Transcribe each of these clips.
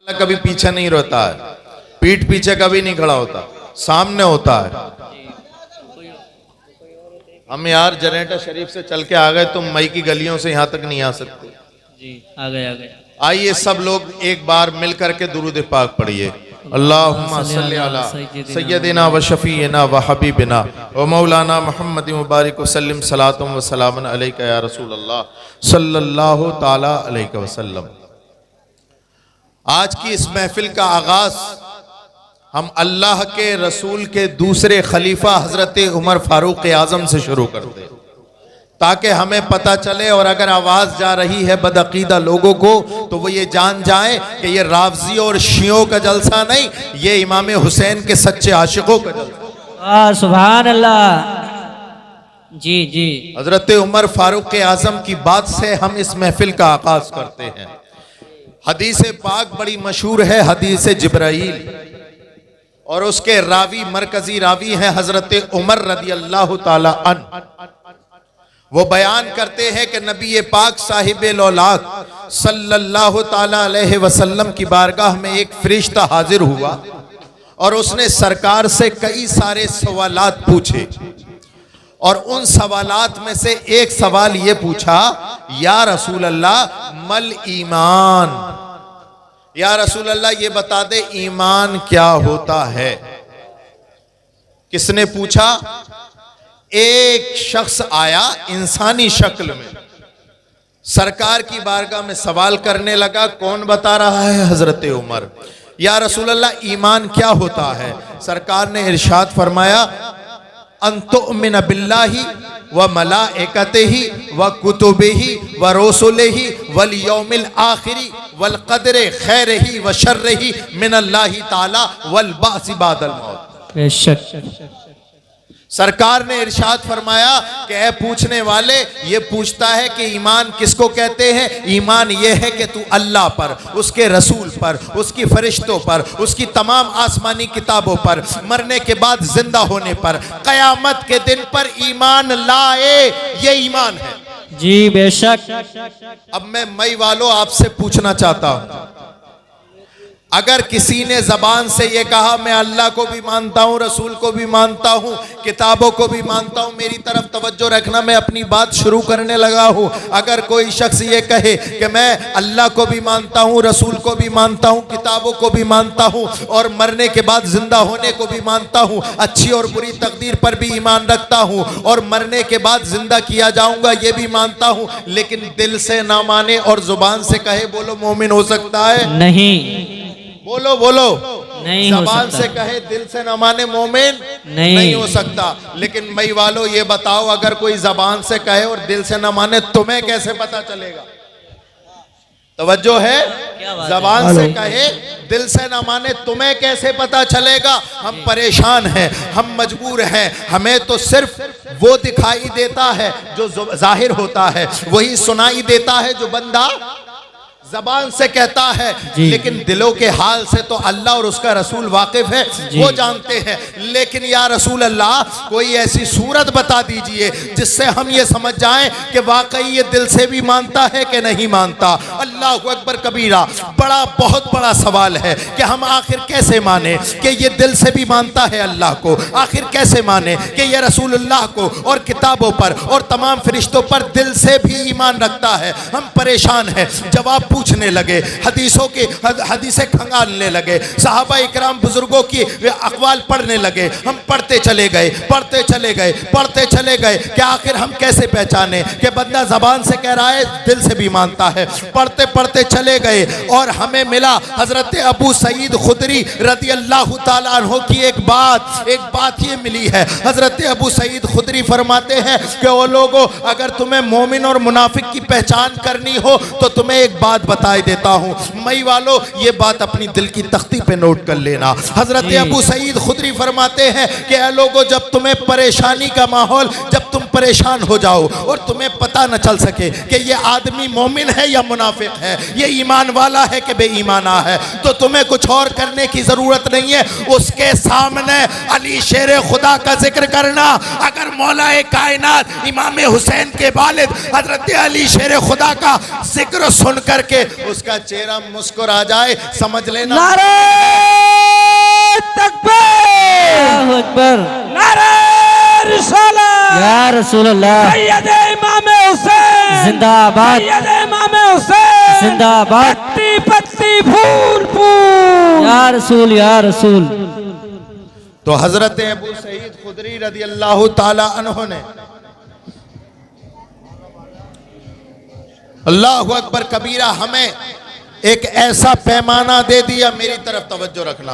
कभी पीछे नहीं रहता है, पीठ पीछे कभी नहीं खड़ा होता, सामने होता है। हम यार जनरेटर शरीफ से चल के आ गए, तुम मई की गलियों से यहाँ तक नहीं आ सकते। जी आ गए। आइए सब लोग एक बार मिल करके दुरूद पाक पढ़िए। अल्लाहुम्मा सल्ली अला सय्यदिना व शफीना व हबीबिना व मौलाना मुहम्मद मुबारक वसल्लम सलातुम व सलामुन अलैका या रसूल अल्लाह सल्लल्लाहु ताला अलैहि वसल्लम। आज की इस महफिल का आगाज हम अल्लाह के रसूल के दूसरे खलीफा हजरत उमर फारूक आजम से शुरू करते हैं, ताकि हमें पता चले और अगर आवाज जा रही है बदअकीदा लोगों को तो वो ये जान जाए कि ये रावजी और शियों का जलसा नहीं, ये इमाम हुसैन के सच्चे आशिकों का जलसा। सुभान अल्लाह। जी जी, हजरत उमर फारूक आजम की बात से हम इस महफिल का आगाज करते हैं। हदीस पाक बड़ी मशहूर है, हदीस जिब्राईल, और उसके रावी मरकजी रावी हैं हजरत उमर रदी अल्लाह ताला अन्हु। वो बयान करते हैं कि नबी पाक साहिब लौलाक सल्लल्लाहु ताला अलैहि वसल्लम की बारगाह में एक फरिश्ता हाजिर हुआ और उसने सरकार से कई सारे सवालात पूछे, और उन सवालात में से एक सवाल ये पूछा, या रसूल अल्लाह मल ईमान, या रसूल अल्लाह ये बता दे ईमान क्या होता है। किसने पूछा? एक शख्स आया इंसानी शक्ल में, सरकार की बारगाह में सवाल करने लगा। कौन बता रहा है? हजरत उमर। या रसूल अल्लाह ईमान क्या होता है? सरकार ने इरशाद फरमाया, अंतुमिन बिल्लाहि व मलाइकतिही व कुतुबिही व रसूलिही वल यौमिल आखिरी वल क़द्रि खैरिही व शर्रिही मिनल्लाहि ताला वल बाअस बादल मौत। बेशक सरकार ने इरशाद फरमाया कि ऐ पूछने वाले, ये पूछता है कि ईमान किसको कहते हैं? ईमान ये है कि तू अल्लाह पर, उसके रसूल पर, उसकी फरिश्तों पर, उसकी तमाम आसमानी किताबों पर, मरने के बाद जिंदा होने पर, कयामत के दिन पर ईमान लाए, ये ईमान है। जी बेशक। अब मैं मई वालों आपसे पूछना चाहता हूं, अगर किसी ने जबान से ये कहा मैं अल्लाह को भी मानता हूँ, रसूल को भी मानता हूँ, किताबों को भी मानता हूँ, मेरी तरफ तवज्जो रखना, मैं अपनी बात शुरू करने लगा हूँ। अगर कोई शख्स ये कहे कि मैं अल्लाह को भी मानता हूँ, रसूल को भी मानता हूँ, किताबों को भी मानता हूँ, और मरने के बाद जिंदा होने को भी मानता हूँ, अच्छी और बुरी तकदीर पर भी ईमान रखता हूँ, और मरने के बाद जिंदा किया जाऊंगा ये भी मानता हूँ, लेकिन दिल से ना माने और जुबान से कहे, बोलो मोमिन हो सकता है? नहीं। बोलो बोलो, नहीं हो ज़बान सकता। से कहे दिल से न माने मोमिन नहीं हो सकता। लेकिन मई वालों ये बताओ, अगर कोई ज़बान से कहे और दिल से न माने, तुम्हें कैसे पता चलेगा? तवज्जो है? ज़बान से कहे दिल से न माने, तुम्हें कैसे पता चलेगा? हम परेशान हैं, हम मजबूर हैं, हमें तो सिर्फ वो दिखाई देता है जो जाहिर होता है, वही सुनाई देता है जो बंदा जबान से कहता है, लेकिन दिलों के हाल से तो अल्लाह और उसका रसूल वाकिफ है, वो जानते हैं। लेकिन या रसूल अल्लाह कोई ऐसी सूरत बता दीजिए जिससे हम ये समझ जाएं कि वाकई ये दिल से भी मानता है कि नहीं मानता। अल्लाह अकबर कबीरा, बड़ा बहुत बड़ा सवाल है कि हम आखिर कैसे माने कि ये दिल से भी मानता है अल्लाह को, आखिर कैसे माने कि ये रसूलुल्लाह को और किताबों पर और तमाम फरिश्तों पर दिल से भी ईमान रखता है। हम परेशान हैं, जवाब पूछने लगे, हदीसों की हदीसें खंगालने लगे, सहाबा इकराम बुजुर्गों की वे अक़वाल पढ़ने लगे। हम पढ़ते चले गए, पढ़ते चले गए, पढ़ते चले गए कि आखिर हम कैसे पहचाने कि बंदा ज़बान से कह रहा है, दिल से भी मानता है। पढ़ते पढ़ते चले गए और हमें मिला हज़रत अबू सईद खुदरी रदी अल्लाह ताला अन्हु की एक बात ये मिली है। हज़रत अबू सईद खुदरी फरमाते हैं कि वो लोगों, अगर तुम्हें मोमिन और मुनाफिक की पहचान करनी हो तो तुम्हें एक बात बताई देता हूँ। मई वालों ये बात अपनी दिल की तख्ती पे नोट कर लेना। हजरत अबू सईद खुदरी फरमाते हैं कि ऐ लोगों, जब तुम्हें परेशानी का माहौल, जब तुम परेशान हो जाओ और तुम्हें पता न चल सके कि ये आदमी मोमिन है या मुनाफिक है, ये ईमान वाला है कि बेईमाना है, तो तुम्हें कुछ और करने की जरूरत नहीं है, उसके सामने अली शेर खुदा का जिक्र करना। अगर मौलाए कायनात इमाम हुसैन के वालिद हजरत अली शेर खुदा का जिक्र सुन करके उसका चेहरा मुस्कुरा जाए, समझ लेना नारे तकबीर, अल्लाहु अकबर, नारे रिसालत, या रसूल अल्लाह, सैयद इमाम हुसैन जिंदाबाद, सैयद इमाम हुसैन जिंदाबाद, पत्ती पत्ती फूल फूल, या रसूल, या रसूल। तो हजरत अबू सईद खुदरी रदी अल्लाह ताला अन्हु ने अल्लाहु अकबर कबीरा हमें एक ऐसा पैमाना दे दिया। मेरी तरफ तवज्जो रखना,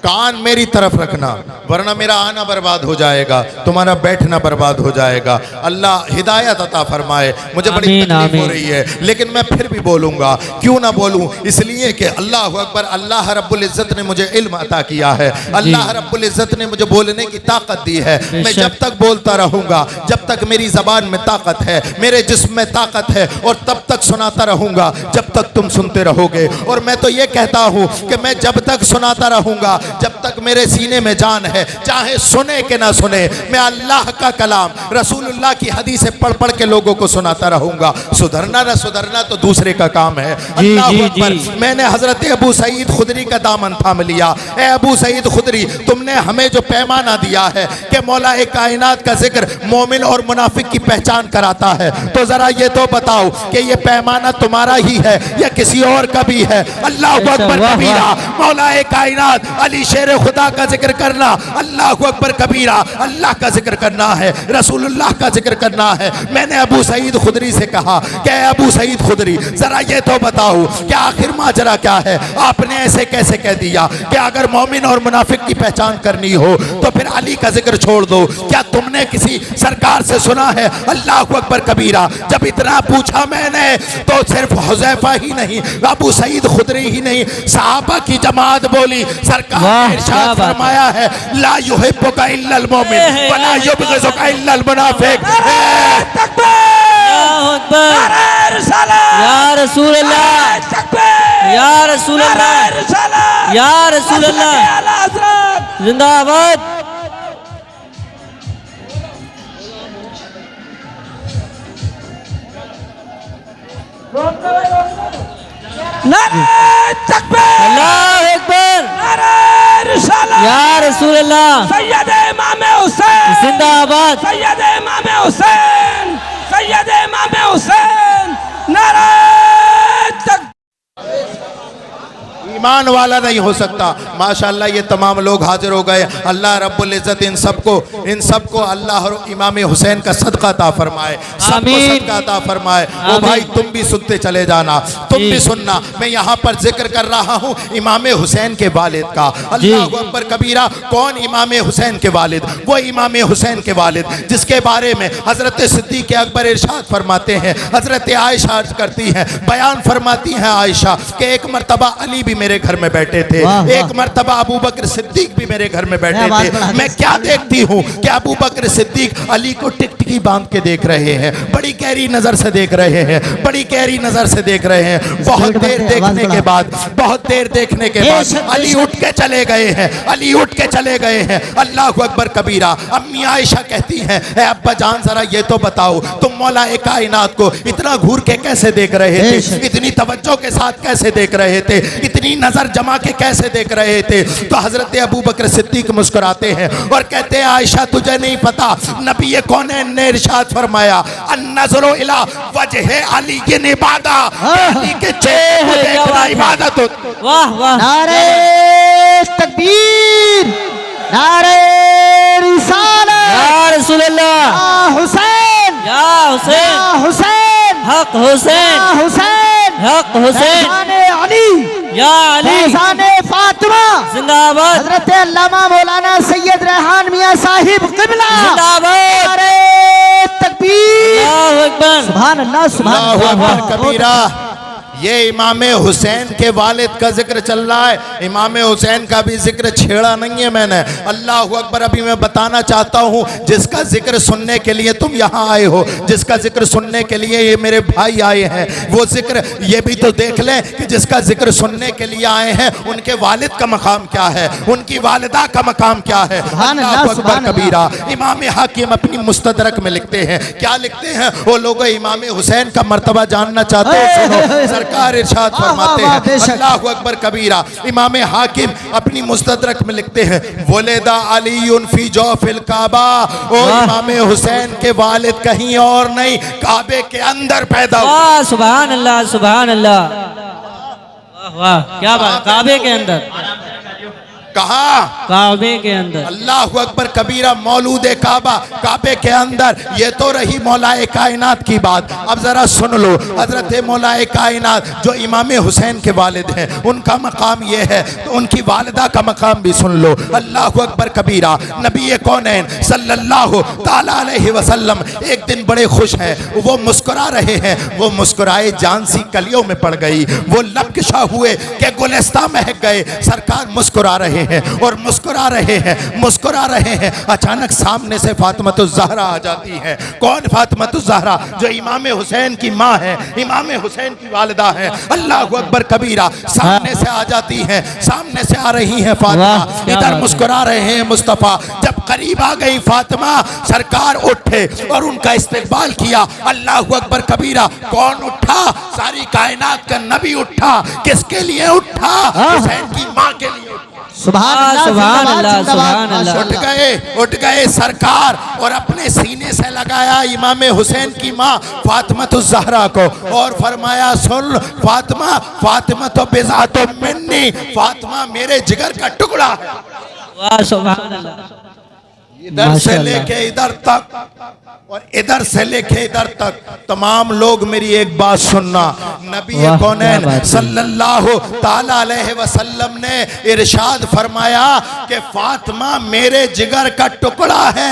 कान मेरी तरफ रखना, वरना मेरा आना बर्बाद हो जाएगा, तुम्हारा बैठना बर्बाद हो जाएगा। अल्लाह हिदायत अता फरमाए। मुझे बड़ी आमीन, तकलीफ हो आमीन। रही है, लेकिन मैं फिर भी बोलूंगा। क्यों ना बोलूं? इसलिए कि अल्लाह अकबर, अल्लाह रब्बुल इज्जत ने मुझे इल्म अता किया है, अल्लाह रब्बुल इज्जत ने मुझे बोलने की ताकत दी है। मैं जब तक बोलता रहूंगा, जब तक मेरी जबान में ताकत है, मेरे जिस्म में ताकत है, और तब तक सुनाता रहूंगा जब तक तुम सुनते रहोगे। और मैं तो ये कहता हूं कि मैं जब तक सुनाता रहूंगा जब तक मेरे सीने में जान है, चाहे सुने कि ना सुने, मैं अल्लाह का कलाम रसूलुल्लाह की हदीसें पढ़ पढ़ के लोगों को सुनाता रहूंगा। सुधरना ना सुधरना तो दूसरे का काम है। अल्लाह अकबर। मैंने हजरत अबू सईद खुदरी का दामन थाम लिया। ए अबू सईद खुदरी, तुमने हमें जो पैमाना दिया है कि मौला कायनात का जिक्र मोमिन और मुनाफिक की पहचान कराता है, तो जरा ये तो बताओ कि ये पैमाना तुम्हारा ही है या किसी और का भी है? अल्लाह अकबर कबीरा, मौला कायनात अली शेर खुदा का जिक्र करना, अल्लाह अकबर कबीरा, अल्लाह का जिक्र करना है, रसूलुल्लाह का जिक्र करना है। मैंने अबू सईद खुदरी से कहा कि अबू सईद खुदरी, जरा ये तो बताओ कि आखिर माजरा क्या है? आपने ऐसे कैसे कह दिया कि अगर मोमिन और मुनाफिक की पहचान करनी हो तो फिर अली का जिक्र छोड़ दो? क्या तुमने किसी सरकार से सुना है? अल्लाह अकबर कबीरा, जब इतना पूछा मैंने तो सिर्फ हुज़ैफा ही नहीं, अबू सईद खुदरी ही नहीं, सहाबा की जमात बोली। सरकार इरशाद फरमाया है, ला युहिब्बुका इल्लल मोमिन वला युबग़िज़ुका इल्लल मुनाफिक। अल्लाहु अकबर, नारे रिसालत, या रसूल अल्लाह, तकबीर, या रसूल नारे अल्लाह, रिसालत, या रसूल अल्लाह, आला हज़रत। जिंदाबाद। नारे तकबीर, अल्लाहु अकबर, नारे रिसालत, या रसूल अल्लाह, सैयद इमाम हुसैन जिंदाबाद, सैयद इमाम हुसैन सैयद इमाम हुसैन, नारे तकबीर। ईमान वाला नहीं हो सकता। माशाअल्लाह ये तमाम लोग हाजिर हो गए। अल्लाह रब्बुल इज्जत इन सबको अल्लाह और इमाम हुसैन का सदका अता फरमाए, सबको आमीन। सदका अता फरमाए। ओ भाई तुम भी सुनते चले जाना, तुम भी सुनना। मैं यहाँ पर जिक्र कर रहा हूँ इमाम हुसैन के वालिद का। अल्लाह अकबर कबीरा। कौन इमाम हुसैन के वालिद? वो इमाम हुसैन के वालिद जिसके बारे में हजरत सिद्दीक़ अकबर इरशाद फरमाते हैं, हजरत आयशा अर्ज करती हैं, बयान फरमाती हैं आयशा कि एक मरतबा अली भी मेरे घर में बैठे थे, एक मरतबा अबू बकर सिद्दीक भी मेरे घर में बैठे थे। मैं क्या देखती हूँ कि अबू बकर सिद्दीक अली को टिकटिकी बांध के देख रहे हैं, बड़ी गहरी नजर से देख रहे हैं, बड़ी गहरी नजर से देख रहे हैं। बहुत देर देखने के बाद अली उठ के चले गए हैं, अली उठ के चले गए हैं। अल्लाह अकबर कबीरा। अम्मी आयशा कहती हैं, ए अब्बा जान जरा ये तो बताओ तुम मौला कायनात को इतना घूर के कैसे देख रहे थे, इतनी तवज्जो के साथ कैसे देख रहे थे, इतनी नजर जमा के कैसे देख रहे थे? तो हजरत अबू बकर सिद्दीक मुस्कुराते हैं और कहते हैं, आयशा तुझे नहीं पता, नबी कौनैन ने इरशाद फरमाया, अन्नज़रु इला वजह अली की इबादत, अली के चेहरे को देखना इबादत होती। वाह वाह, नारे तकबीर, नारे रिसालत, या रसूल अल्लाह, या हुसैन, या हुसैन, या हुसैन, हक हुसैन, या हुसैन, हक हुसैन, फैज़ाने अली, या अली, फैज़ाने फातिमा, जिंदाबाद, हजरत अल्लामा मौलाना सैयद रेहान मियां साहिब क़िबला, जिंदाबाद, नारे तकबीर, अल्लाहु अकबर, सुभान अल्लाह, सुभान अल्लाहु अल्लाह, अकबर कबीरा। ये इमाम हुसैन के वालिद का जिक्र चल रहा है। इमाम हुसैन का भी जिक्र छेड़ा नहीं है मैंने। अल्लाह अकबर। अभी मैं बताना चाहता हूँ, जिसका जिक्र सुनने के लिए तुम यहाँ आए हो, जिसका जिक्र सुनने के लिए ये मेरे भाई आए हैं, वो जिक्र ये भी तो देख लें कि जिसका जिक्र सुनने के लिए आए हैं उनके वालिद का मकाम क्या है, उनकी वालिदा का मकाम क्या है। अल्लाह अकबर कबीरा। इमाम हाकिम अपनी मुस्तदरक में लिखते हैं, क्या लिखते हैं वो लोग? इमाम हुसैन का मर्तबा जानना चाहते हो? सुनो, सरकार इरशाद फरमाते हैं, अल्लाह अकबर कबीरा। इमाम हाकिम अपनी मुस्तदरक में लिखते हैं, वलेदा अलीयुन फी जौफिल काबा। ओ इमाम हुसैन के वालिद कहीं और नहीं, काबे के अंदर पैदा हुए। वाह सुभान अल्लाह, सुभान अल्लाह। वाह वाह, क्या बात, काबे के अंदर। कहा? काबे के अंदर। अल्लाह अकबर कबीरा। मौलूद काबा, काबे के अंदर। ये तो रही मौलाए कायनात की बात। अब जरा सुन लो, हजरत मौलाए कायनात जो इमाम हुसैन के वालिद हैं, उनका मकाम ये है, तो उनकी वालिदा का मकाम भी सुन लो। अल्लाह अकबर कबीरा। नबी कौनैन सल्लल्लाहु ताला अलैहि वसल्लम एक दिन बड़े खुश हैं, वो मुस्कुरा रहे हैं। वो मुस्कुराए जान सी कलियों में पड़ गई, वो लबकिशा हुए कि गुलिस्ता महक गए। सरकार मुस्कुरा रहे हैं और मुस्कुरा रहे हैं, मुस्कुरा रहे हैं। अचानक सामने से फातिमातुज़ ज़हरा आ जाती हैं। कौन फातिमातुज़ ज़हरा? जो इमाम हुसैन की माँ है, इमाम हुसैन की वालिदा है। अल्लाह अकबर कबीरा। सामने से आ जाती हैं, सामने से आ रही हैं फातिमा, इधर मुस्कुरा रहे हैं मुस्तफ़ा। जब करीब आ गई फातिमा, सरकार उठे और उनका इस्तकबाल किया। अल्लाह अकबर कबीरा। कौन उठा? सारी कायनात का नबी उठा। किसके लिए उठा? हुसैन की माँ के लिए। सुभान अल्लाह, सुभान जिंदाबाद, अल्लाह, जिंदाबाद, सुभान अल्लाह। माशाअल्लाह। उठ गए सरकार और अपने सीने से लगाया इमाम हुसैन की माँ फातिमातुज़ ज़हरा को और फरमाया, सुन फातिमा, फातिमा तो बिज़ातो मिन्नी, फातिमा मेरे जिगर का टुकड़ा है। वाह सुभान अल्लाह। इधर से लेके इधर तक और इधर से लेके इधर तक तमाम लोग मेरी एक बात सुनना। नबी कौनैन सल्लल्लाहु ताला अलैहि वसल्लम ने इरशाद फरमाया कि फातिमा मेरे जिगर का टुकड़ा है।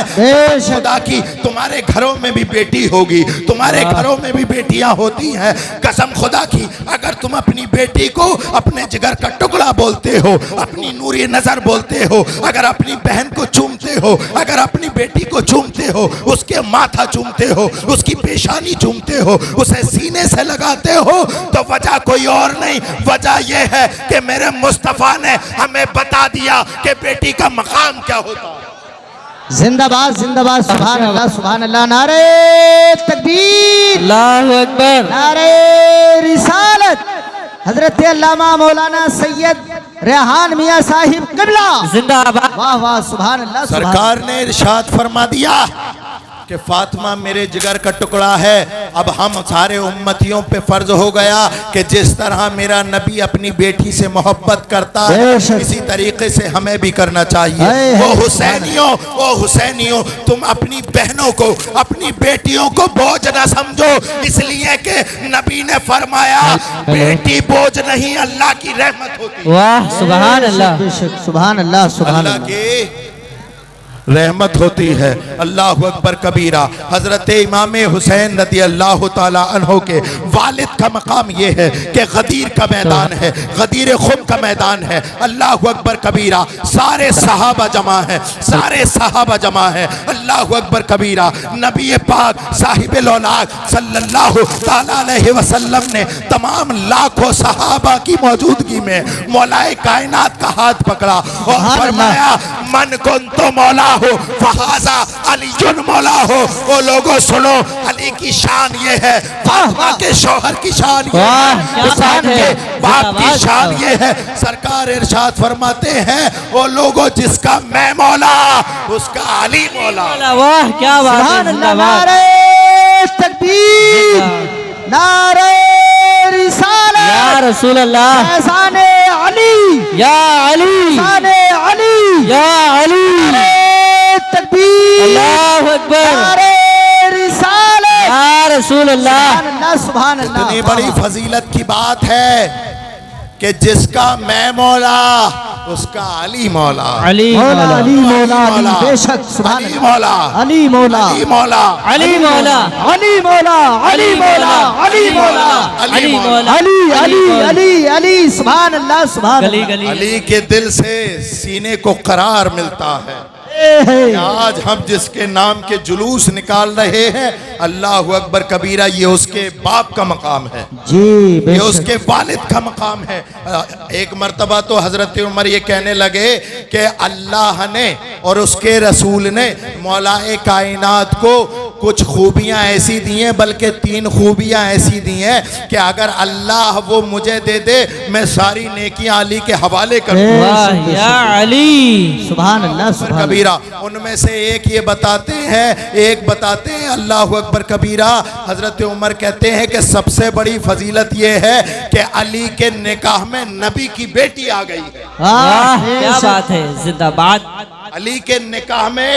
खुदा की तुम्हारे घरों में भी बेटी होगी, तुम्हारे घरों में भी बेटियां होती हैं। कसम खुदा की, अगर तुम अपनी बेटी को अपने जिगर का टुकड़ा बोलते हो, अपनी नूरी नजर बोलते हो, अगर अपनी बहन को चूमते हो, अगर अपनी बेटी को चूमते हो, उसके माथा चूमते हो, उसकी पेशानी चूमते हो, उसे सीने से लगाते हो, तो वजह कोई और नहीं, वजह यह है कि मेरे मुस्तफा ने हमें बता दिया कि बेटी का मकाम क्या होता है। जिंदाबाद, जिंदाबाद, सुभान अल्लाह, सुभान अल्लाह। नारे तकबीर, अल्लाहु अकबर, नारे रिसालत। हजरत अल्लामा मौलाना सैयद रेहान मियाँ साहिब क़िबला जिंदाबाद। वाह वाह, सुभान अल्लाह। सरकार ने इरशाद फरमा दिया कि फातिमा मेरे जिगर का टुकड़ा है। अब हम सारे उम्मतियों पे फर्ज हो गया कि जिस तरह मेरा नबी अपनी बेटी से मोहब्बत करता है, इसी तरीके से हमें भी करना चाहिए। वो हुसैनियों, तुम अपनी बहनों को, अपनी बेटियों को बोझ न समझो, इसलिए कि नबी ने फरमाया बेटी बोझ नहीं, अल्लाह की रहमत होती है। वाह सुभान अल्लाह, सुभान अल्लाह, सुभान अल्लाह अल्लाह। की रहमत होती है। अल्लाह अकबर कबीरा। हजरत इमाम हुसैन रदी अल्लाह ताला अन्हो के वालिद का मकाम ये है कि गदीर का मैदान है, गदीर खुम का मैदान है। अल्लाह अकबर कबीरा। सारे सहाबा जमा है, सारे सहाबा जमा है। अल्लाह अकबर कबीरा। नबी पाक साहिब औलाद सल्लल्लाहु ताला अलैहि वसल्लम ने तमाम लाखों सहाबा की मौजूदगी में मौलाए कायनात का हाथ पकड़ा और फरमाया, मन कुंतु मौला हो फहाजा अलीजुन मौला हो। वो लोगों सुनो, अली की शान ये है, फातिमा के शौहर की शान ये है, हुसैन के बाप की शान ये है। सरकार इरशाद फरमाते हैं, वो लोगों जिसका मैं मौला उसका अली मौला। वाह क्या बात है। सुभान अल्लाह। नारे तकबीर, नारे रिसालत, या रसूल अल्लाह, एहसाने अली, या अली, एहसाने अली, या अली। तकबीर, अल्लाहु अकबर, नारे रिसालत, या रसूल अल्लाह। सुभान अल्लाह, सुभान अल्लाह। इतनी बड़ी फजीलत की बात है कि जिसका मैं मौला उसका अली मौला, अली मौला मौला, अली मौला अली मौला, बेशक सुभान अली अल्लाह। मौला, अली मौला अली मौला, अली मौला, अली मौला अली मौला अली मौला अली मौला, अली अली अली अली सुभान अल्लाह सुभान गली अल्लाह। गली अली के दिल से सीने को करार मिलता है। आज हम जिसके नाम के जुलूस निकाल रहे हैं, अल्लाह अकबर कबीरा, ये उसके बाप का मकाम है, जी ये बेशक उसके वालिद का मकाम है। एक मर्तबा तो हजरत उमर ये कहने लगे कि अल्लाह ने और उसके रसूल ने मौलाए कायनात को कुछ खूबियां ऐसी दी हैं, बल्कि 3 खूबियां ऐसी दी हैं कि अगर अल्लाह वो मुझे दे दे, मैं सारी नेकियां अली के हवाले कर दूं। वाह या अली, सुभान अल्लाह सुभान कबीरा उनमें से एक ये बताते हैं, एक बताते हैं अल्लाह अकबर कबीरा। हजरत उमर कहते हैं कि सबसे बड़ी फजीलत ये है कि अली के निकाह में नबी की बेटी आ गई है। वाह क्या बात है, जिंदाबाद। अली के निकाह में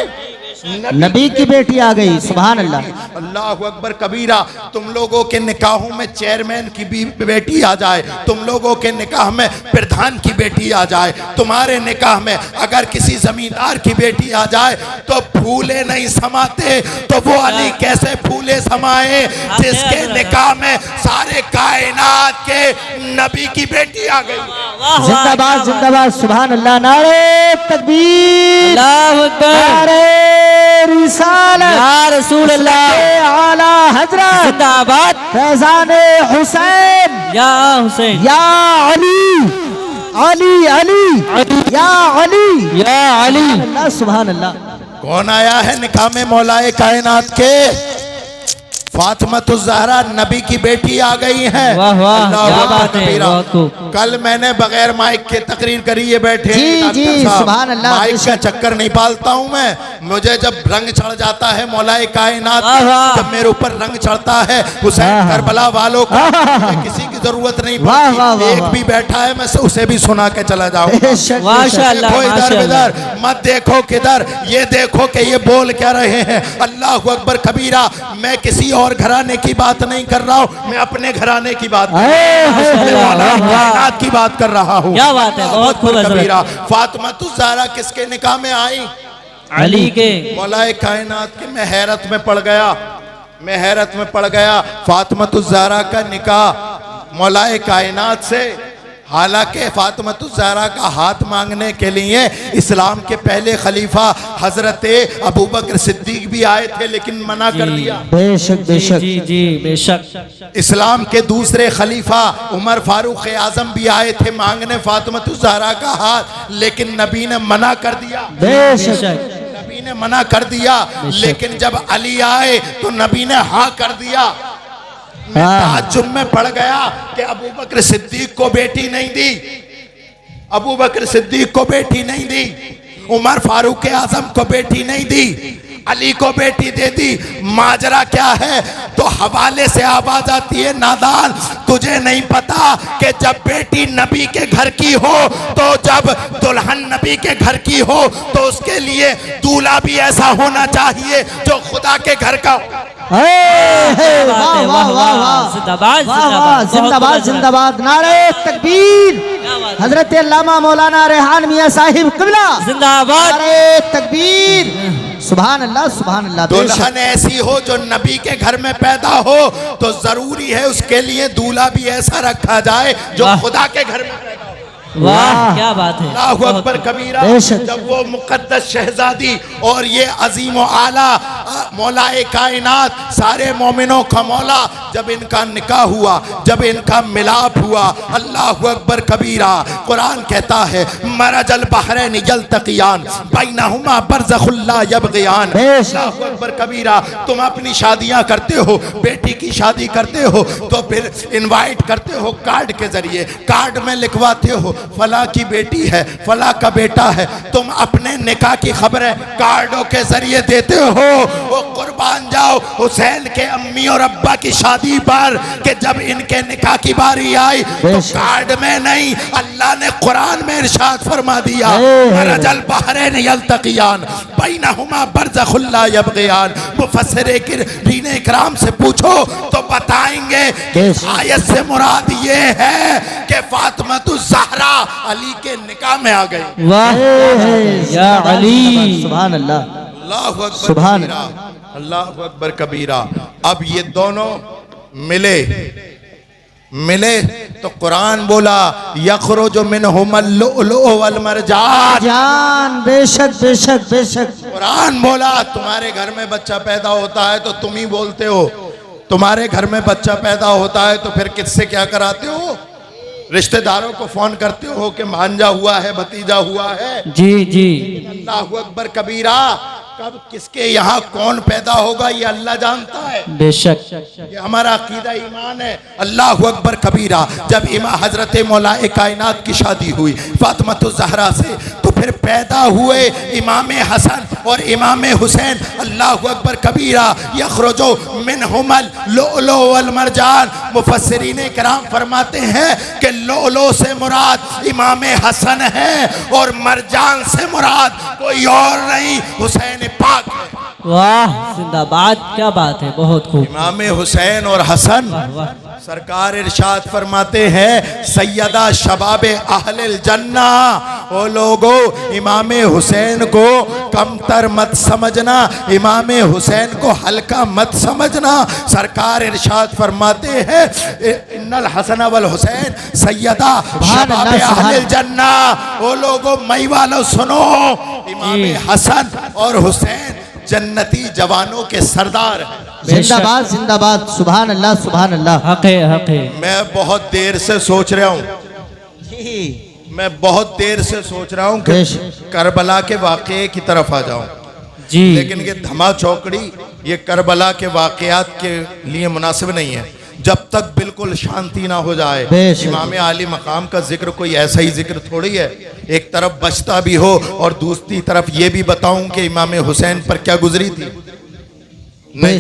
नबी की बेटी आ गई, सुभान अल्लाह। अल्लाह अकबर कबीरा। तुम लोगों के निकाहों में चेयरमैन की भी बेटी आ जाए, तुम लोगों के निकाह में प्रधान की बेटी आ जाए, तुम्हारे निकाह में अगर किसी जमींदार की बेटी आ जाए तो फूले नहीं समाते, तो वो अली कैसे फूले समाए जिसके निकाह में सारे कायनात के नबी की बेटी आ गई। जिंदाबाद जिंदाबाद सुभान अल्लाह। नारे तकबीर, अल्लाहु अकबर, नारे रिसालत, या रसूल अल्लाह, आला हजरत जिंदाबाद, फैजान हुसैन, या हुसैन, या अली अली अली या अली, या अली। अल्लाह सुभान अल्लाह। कौन आया है निकाह में मौलाए कायनात के? फातिमातुज़ ज़हरा नबी की बेटी आ गई हैं। वाह वाह अल्लाह क्या अकबर बात है, कबीरा। बहुत खूब। कल मैंने बगैर माइक के तकरीर करी, ये बैठे जी, हैं डॉक्टर जी, साहब। सुभान अल्लाह। माइक का चक्कर नहीं पालता हूँ मैं, मुझे जब रंग चढ़ जाता है मौलाए कायनात, वाह, वाह। जब मेरे ऊपर रंग चढ़ता है हुसैन वाह। करबला वालों का, मुझे किसी की जरूरत नहीं वाह, वाह, पड़ती। वाह, एक वाह। भी बैठा है मैं उसे भी सुना के चला जाऊंगा। बेशक, माशाअल्लाह, देखो इधर माशाअल्लाह। इधर मत देखो किधर, ये देखो कि ये बोल क्या रहे हैं। अल्लाह अकबर कबीरा। मैं किसी और घराने की बात नहीं कर रहा हूँ, मैं अपने घराने की बात कर रहा हूँ, कायनात की बात कर रहा हूँ। क्या बात है, बहुत खूब हज़रत। कबीरा। फातिमातुज़ ज़हरा किसके निकाह में आई? अली के। मौलाए कायनात के। मैं हैरत में पड़ गया, मैं हैरत में पड़ गया। फातिमातुज़ ज़हरा का निकाह मौलाए कायनात से, हालांकि फातिमातुज़ ज़हरा का हाथ मांगने के लिए इस्लाम के पहले खलीफा हजरत अबू बकर सिद्दीक भी आए थे, लेकिन मना कर दिया। बेशक बेशक जी जी बेशक। इस्लाम के दूसरे खलीफा उमर फारूक आजम भी आए थे मांगने फातिमातुज़ ज़हरा का हाथ, लेकिन नबी ने मना कर दिया। बेशक बेशक। नबी ने मना कर दिया, लेकिन जब अली आए तो नबी ने हाँ कर दिया। मैं ताज्जुब में पड़ गया कि अबू बकर सिद्दीक को बेटी नहीं दी, अबू बकर सिद्दीक को बेटी नहीं दी, उमर फारूक आजम को बेटी नहीं दी, अली को बेटी दे दी। माजरा क्या है? तो हवाले से आवाज आती है, नादान तुझे नहीं पता कि जब बेटी नबी के घर की हो, तो जब दुल्हन नबी के घर की हो, तो उसके लिए दूल्हा भी ऐसा होना चाहिए जो खुदा के घर का हो। वाह वाह वाह वाह, जिंदाबाद, वाह वाह, जिंदाबाद, जिंदाबाद बहुत जिंदाबाद। नारे तकबीर, हजरत अल्लामा मौलाना रेहान मियां साहिब किबला जिंदाबाद। नारे तकबीर, सुभान अल्लाह सुभान अल्लाह। दुल्हन ऐसी हो जो नबी के घर में पैदा हो, तो जरूरी है उसके लिए दूल्हा भी ऐसा रखा जाए जो वाह। खुदा के घर में पैदा हो। वाह क्या बात है। अल्लाहु अकबर कबीरा। बेशक। जब वो मुकद्दस शहजादी और ये अजीम व आला मौलाए कायनात, सारे मोमिनों का मौला, जब इनका निकाह हुआ, जब इनका मिलाप हुआ, अल्लाहु अकबर कबीरा। कुरान कहता है मरजल बहरैन यल्तक़ियान बैनहुमा बरज़खुल ला यबग़ियान। अल्लाहु अकबर कबीरा। तुम अपनी शादियां करते हो, बेटी की शादी करते हो, तो फिर इनवाइट करते हो कार्ड के जरिए, कार्ड में लिखवाते हो फला की बेटी है, फला का बेटा है। तुम अपने निकाह की खबरें कार्डों के जरिए देते हो, वो कुर्बान जाओ हुसैन के अम्मी और अब्बा की शादी पर कि जब इनके निकाह की बारी आई तो कार्ड में नहीं, अल्लाह ने कुरान में इरशाद फरमा दिया, मरजल बहरैन यल्तक़ियान बैनहुमा बरज़ख़ुन ला यबग़ियान। मुफस्सिरीन इकराम से पूछो तो बताएंगे कि आयत से मुराद ये है कि फातिमा ज़हरा अली के निकाह में आ गई। वाह या अली, सुभान अल्लाह, अल्लाहु अकबर सुभान कबीरा, अल्लाहु अकबर कबीरा। अब ये दोनों मिले तो कुरान बोला यखरुजु मिनहुमुल लुअलुअ वल मरजान। जान बेशक बेशक बेशक। कुरान बोला तुम्हारे घर में बच्चा पैदा होता है तो तुम ही बोलते हो, तुम्हारे घर में बच्चा पैदा होता है तो फिर किससे क्या कराते हो? रिश्तेदारों को फोन करते हो कि भांजा हुआ है, भतीजा हुआ है। जी जी। अल्लाहु अकबर कबीरा, कब किसके यहाँ कौन पैदा होगा ये अल्लाह जानता है। बेशक ये हमारा अकीदा ईमान है। अल्लाहु अकबर कबीरा। जब इमाम हजरत मौलाए कायनात की शादी हुई फातिमा ज़हरा से तो फिर पैदा हुए इमाम हसन और इमाम हुसैन। अल्लाहु अकबर कबीरा। यखरुजु मिनहुमुल लुअलुअ वल मरजान। मुफस्सिरीन किराम फरमाते हैं कि लुअलुअ से मुराद इमाम हसन है और मरजान से मुराद कोई और नहीं, हुसैन पाक है। वाह जिंदाबाद, क्या बात है, बहुत खूब। इमाम हुसैन और हसन सरकार इरशाद फरमाते हैं सैयदा शबाब अहलिल जन्ना। ओ लोगो इमाम हुसैन को कमतर मत समझना, इमाम हुसैन को हल्का मत समझना। सरकार इरशाद फरमाते हैं इन्नल हसन वल हुसैन सैयदा शबाब अहलिल जन्ना। ओ लोगो मई वालों सुनो, इमाम हसन और हुसैन जन्नती जवानों के सरदार हैं। जिंदाबाद जिंदाबाद, सुभान अल्लाह सुभान अल्लाह। हक है हक है। मैं बहुत देर से सोच रहा हूँ, मैं बहुत देर से सोच रहा हूँ कि करबला के वाक़े की तरफ आ जाऊं जी, लेकिन ये धमा चौकड़ी ये करबला के वाक़यात के लिए मुनासिब नहीं है। जब तक बिल्कुल शांति ना हो जाए, इमाम आली मकाम का जिक्र कोई ऐसा ही जिक्र थोड़ी है, एक तरफ बचता भी हो और दूसरी तरफ ये भी बताऊं कि इमाम हुसैन पर क्या गुजरी थी। नहीं,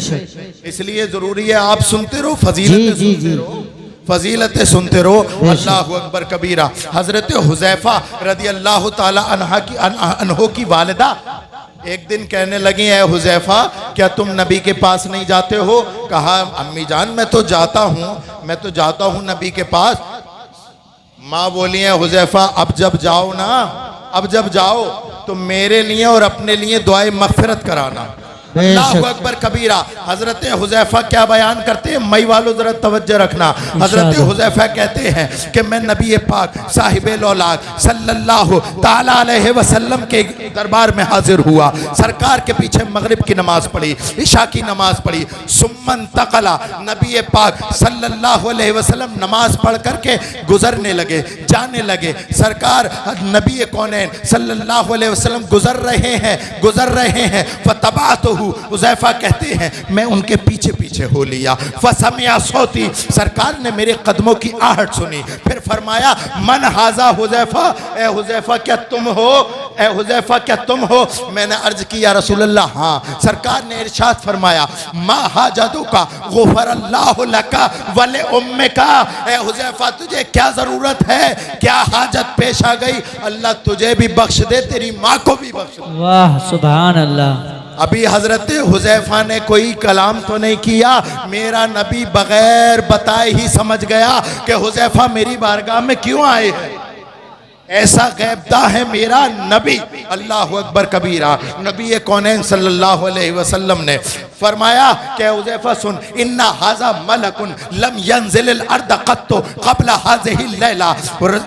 इसलिए जरूरी है आप सुनते रहो, फजीलतें सुनते रहो, फजीलतें सुनते रहो। अल्लाहु अकबर कबीरा। हजरत हुज़ैफा रदी अल्लाह ताला अन्हो की वालिदा एक दिन कहने लगी, है हुज़ैफा क्या तुम नबी के पास नहीं जाते हो? कहा अम्मी जान मैं तो जाता हूँ नबी के पास। माँ बोली है हुज़ैफा अब जब जाओ तो मेरे लिए और अपने लिए दुआए मग़फ़िरत कराना। अल्लाहु अकबर कबीरा। हजरत हुज़ैफा क्या बयान करते हैं, मई वालों जरा तवज्जो रखना। हजरत हुज़ैफा कहते हैं कि मैं नबी पाक साहिबे लौलाद सल्लल्लाहु ताला अलैहि वसल्लम के दरबार में हाजिर हुआ। सरकार के पीछे मगरिब की नमाज पढ़ी, इशा की नमाज पढ़ी। सुम्मन तकला, नबी पाक सल्लल्लाहु अलैहि वसल्लम नमाज पढ़ करके गुजरने लगे, जाने लगे। सरकार नबी कौनैन सल्लल्लाहु अलैहि वसल्लम गुजर रहे हैं। फतबातु हुज़ैफा कहते हैं मैं उनके पीछे पीछे हो लिया। फसमिया सौती, सरकार ने मेरे कदमों की आहट सुनी। फिर फरमाया मन हाजा हुज़ैफा, ए हुज़ैफा क्या तुम हो? ए हुज़ैफा क्या तुम हो? मैंने अर्ज किया रसूलल्लाह हाँ। सरकार ने इरशाद फरमाया मा हाजतुका गुफ़रल्लाहु लका वले उम्मिका। ए हुज़ैफा तुझे क्या जरूरत है, क्या हाजत पेश आ गई? अल्लाह तुझे भी बख्श दे, तेरी माँ को भी बख्श दे। वाह सुभान अल्लाह। अभी हजरत हुज़ैफा ने कोई कलाम तो नहीं किया, मेरा नबी बगैर बताए ही समझ गया कि हुज़ैफा मेरी बारगाह में क्यों आए हैं। ऐसा गैबदा है मेरा नबी। अल्लाहु अकबर कबीरा। नबी कौनैन सल्लल्लाहु अलैहि वसल्लम ने फरमाया कि हुज़ैफा सुन, इन्ना हाज़ा मलकुन लम यंज़िल अर्द क़त्तु क़ब्ल हाज़िहि लैला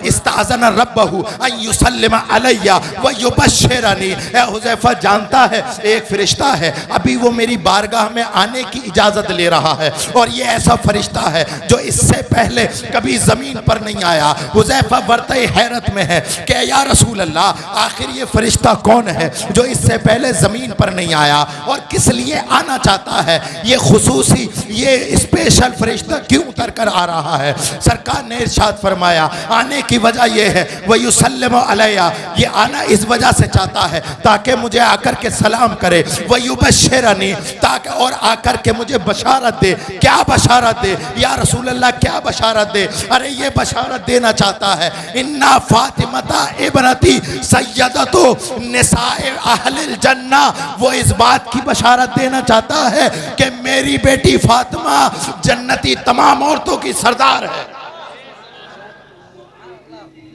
इस्ताज़ना रब्बहु अन युसल्लिम अलैया व युबश्शिरनी। ए हुज़ैफा जानता है एक फरिश्ता है, अभी वो मेरी बारगाह में आने की इजाज़त ले रहा है और ये ऐसा फरिश्ता है जो इससे पहले कभी ज़मीन पर नहीं आया। हुज़ैफा बरते हैरत में है कि या रसूल अल्लाह आखिर ये फरिश्ता कौन है जो इससे पहले जमीन पर नहीं आया और किस लिए आना चाहता है ये खुसूसी ये स्पेशल फरिश्ता क्यों उतर कर आ रहा है। सरकार ने इरशाद फरमाया आने की वजह यह है वयुसल्लिमु अलैया, ये आना इस वजह से चाहता है ताकि मुझे आकर के सलाम करे, वयुबश्शिरनी, ताकि और आकर के मुझे बशारत दे। क्या बशारत दे या रसूल अल्लाह, क्या बशारत दे? अरे ये बशारत देना चाहता है इन्ना फातिमता इब्नती सय्यदतु निसाए अहलिल जन्ना, वो इस बात की बशारत देना चाहता है कि मेरी बेटी फातिमा जन्नती तमाम औरतों की सरदार है।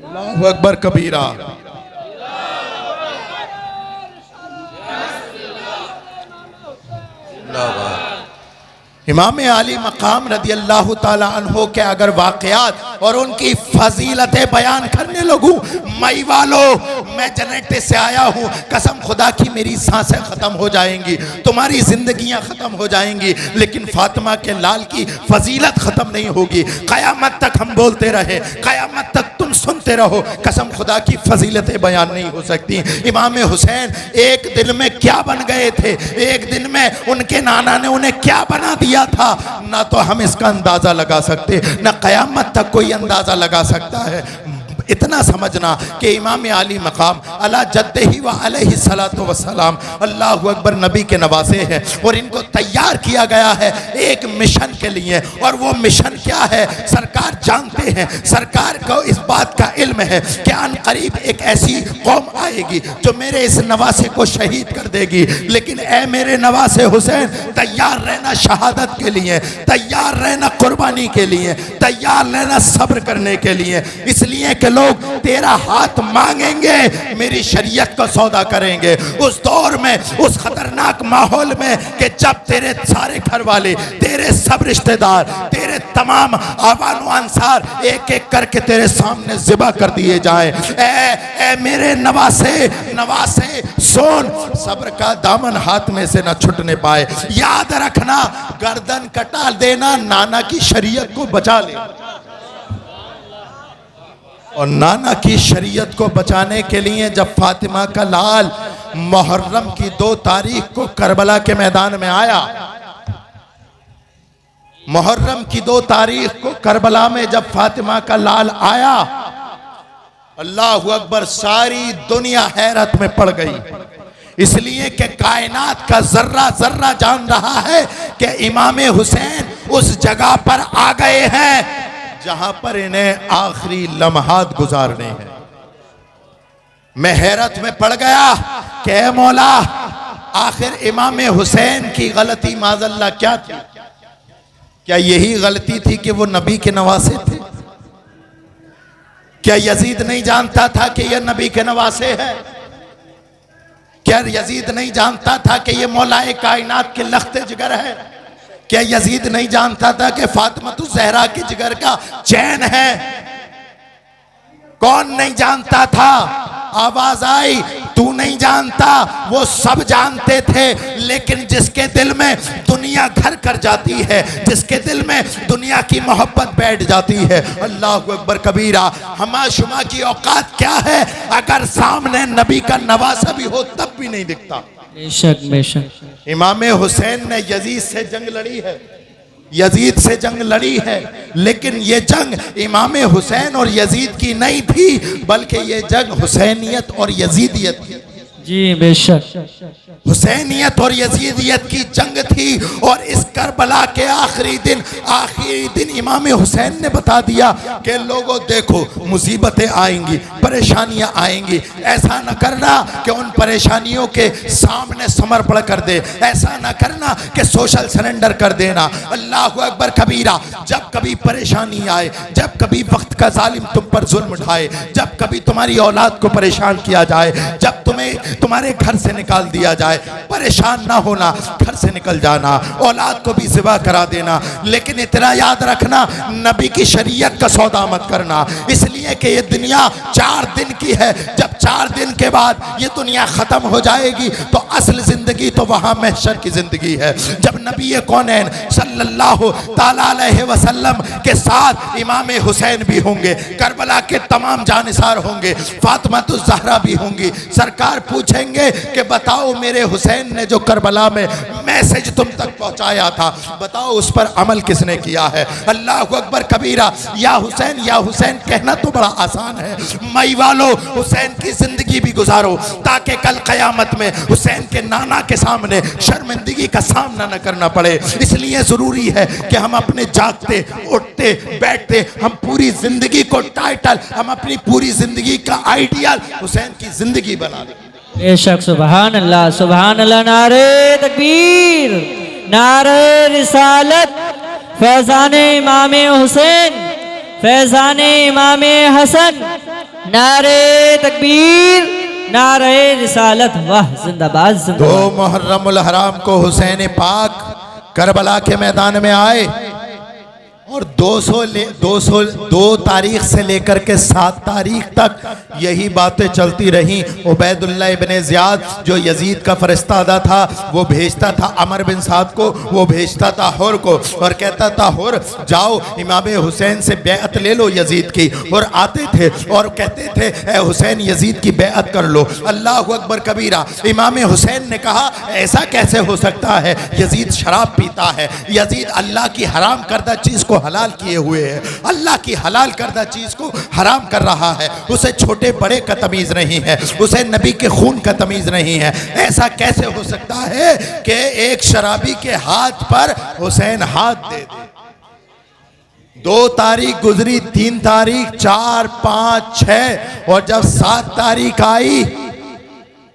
अल्लाहु अकबर कबीरा। इमाम आली मकाम रदी अल्लाह ताला अन्हो के अगर वाक़यात और उनकी फजीलतें बयान करने लगूं, मई वालों मैं जन्नत से आया हूँ, कसम खुदा की मेरी सांसें ख़त्म हो जाएंगी, तुम्हारी ज़िंदगियाँ ख़त्म हो जाएंगी, लेकिन फातिमा के लाल की फजीलत ख़त्म नहीं होगी। क़यामत तक हम बोलते रहे, क़यामत तक तुम सुनते रहो, कसम खुदा की फजीलतें बयान नहीं हो सकती। इमाम हुसैन एक दिन में क्या बन गए थे, एक दिन में उनके नाना ने उन्हें क्या बना दिया था, ना तो हम इसका अंदाजा लगा सकते, ना क़यामत तक कोई अंदाजा लगा सकता है। इतना समझना कि इमाम आली मकाम अला जद्दही व अलैहि सलातो व सलाम अल्लाहु अकबर नबी के नवासे हैं और इनको तैयार किया गया है एक मिशन के लिए। और वो मिशन क्या है सरकार जानते हैं, सरकार को इस बात का इल्म है कि अन करीब एक ऐसी कौम आएगी जो मेरे इस नवासे को शहीद कर देगी, लेकिन ए मेरे नवासे हुसैन तैयार रहना शहादत के लिए, तैयार रहना कुर्बानी के लिए, तैयार रहना सब्र करने के लिए, इसलिए कि लोग तेरा हाथ मांगेंगे, मेरी शरीयत का सौदा करेंगे। उस दौर में, उस खतरनाक माहौल में कि जब तेरे सारे घर वाले, तेरे सब रिश्तेदार, तेरे तमाम आवान व अंसार एक एक करके तेरे सामने ज़िबा कर दिए जाएं। ए मेरे नवासे, नवासे सोन, सब्र का दामन हाथ में से न छुटने पाए। याद रखना गर्दन कटा देना नाना की शरीयत को बचा ले, और नाना की शरीयत को बचाने के लिए जब फातिमा का लाल मुहर्रम की 2 तारीख को करबला के मैदान में आया, मुहर्रम की 2 तारीख को करबला में जब फातिमा का लाल आया, अल्लाहु अकबर, सारी दुनिया हैरत में पड़ गई, इसलिए कि कायनात का जर्रा जर्रा जान रहा है कि इमाम हुसैन उस जगह पर आ गए हैं जहां पर इन्हें आखिरी लम्हात गुजारने हैं। मैं हैरत में पड़ गया कि ऐ मौला, आखिर इमाम हुसैन की गलती माज़अल्लाह क्या थी? क्या यही गलती थी कि वो नबी के नवासे थे? क्या यजीद नहीं जानता था कि यह नबी के नवासे है? क्या यजीद नहीं जानता था कि यह मौलाए कायनात के लख्ते जिगर है? क्या यजीद नहीं जानता था कि फातिमा ज़हरा के जिगर का चैन है? कौन नहीं जानता था? आवाज आई, तू नहीं जानता, वो सब जानते थे, लेकिन जिसके दिल में दुनिया घर कर जाती है, जिसके दिल में दुनिया की मोहब्बत बैठ जाती है, अल्लाहु अकबर कबीरा, हमा शुमा की औकात क्या है अगर सामने नबी का नवासा भी हो तब भी नहीं दिखता। बेशक बेशक। इमाम हुसैन ने यजीद से जंग लड़ी है, यजीद से जंग लड़ी है, लेकिन ये जंग इमाम हुसैन और यजीद की नहीं थी, बल्कि ये जंग हुसैनियत और यजीदियत की। जी बेशक, हुसैनियत और यजीदियत की जंग थी। और इस करबला के आखिरी दिन इमाम हुसैन ने बता दिया कि लोगों देखो, मुसीबतें आएंगी, परेशानियां आएंगी, ऐसा न करना कि उन परेशानियों के सामने समर्पण कर दे, ऐसा न करना कि सोशल सरेंडर कर देना। अल्लाहु अकबर कबीरा। जब कभी परेशानी आए, जब कभी वक्त का जालिम तुम पर जुल्म उठाए, जब कभी तुम्हारी औलाद को परेशान किया जाए, जब तुम्हें तुम्हारे घर से निकाल दिया जाए, परेशान ना होना, घर से निकल जाना, औलाद को भी ज़िबा करा देना, लेकिन इतना याद रखना नबी की शरीयत का सौदा मत करना, इसलिए कि ये दुनिया 4 दिन की है। जब 4 दिन के बाद ये दुनिया ख़त्म हो जाएगी तो असल ज़िंदगी तो वहाँ महशर की ज़िंदगी है, जब नबी कौनैन सल्लल्लाहु ताला अलैहि वसल्लम के साथ इमाम हुसैन भी होंगे, करबला के तमाम जानिसार होंगे, फातिमा ज़हरा भी होंगी, सरकार सरकार पूछेंगे कि बताओ मेरे हुसैन ने जो करबला में मैसेज तुम तक पहुंचाया था, बताओ उस पर अमल किसने किया है। अल्लाह अकबर कबीरा। या हुसैन कहना तो बड़ा आसान है, मई वालों हुसैन की जिंदगी भी गुजारो ताकि कल क़यामत में हुसैन के नाना के सामने शर्मिंदगी का सामना न करना पड़े। इसलिए ज़रूरी है कि हम अपने जागते उठते बैठते हम पूरी ज़िंदगी को टाइटल, हम अपनी पूरी ज़िंदगी का आइडियल हुसैन की ज़िंदगी बना दें। बेशक सुभान अल्लाह, नारे तकबीर, नारे रिसालत, फैज़ाने इमाम हुसैन, फैज़ाने इमाम हसन, नारे तकबीर, नारे रिसालत, वाह जिंदाबाद जिंदाबाद। 2 मुहर्रमुल हराम को हुसैन पाक करबला के मैदान में आए और 2 तारीख से लेकर के 7 तारीख तक यही बातें चलती रहीं। उबैदुल्लाह इब्ने ज़ियाद जो यजीद का फरिश्तादा था, वो भेजता था अमर बिन साद को, वो भेजता था हुर को और कहता था हुर जाओ इमाम हुसैन से बैअत ले लो यजीद की। और आते थे और कहते थे ए हुसैन यजीद की बैअत कर लो। अल्लाह अकबर कबीरा। इमाम हुसैन ने कहा ऐसा कैसे हो सकता है, यजीद शराब पीता है, यजीद अल्लाह की हराम करदा चीज़ को हलाल किए हुए है, अल्लाह की हलाल करदा चीज को हराम कर रहा है, उसे छोटे बड़े का तमीज नहीं है, उसे नबी के खून का तमीज नहीं है। ऐसा कैसे हो सकता है कि एक शराबी के हाथ पर हुसैन हाथ दे दे। 2 तारीख गुजरी, 3 तारीख, 4, 5, 6 और जब 7 तारीख आई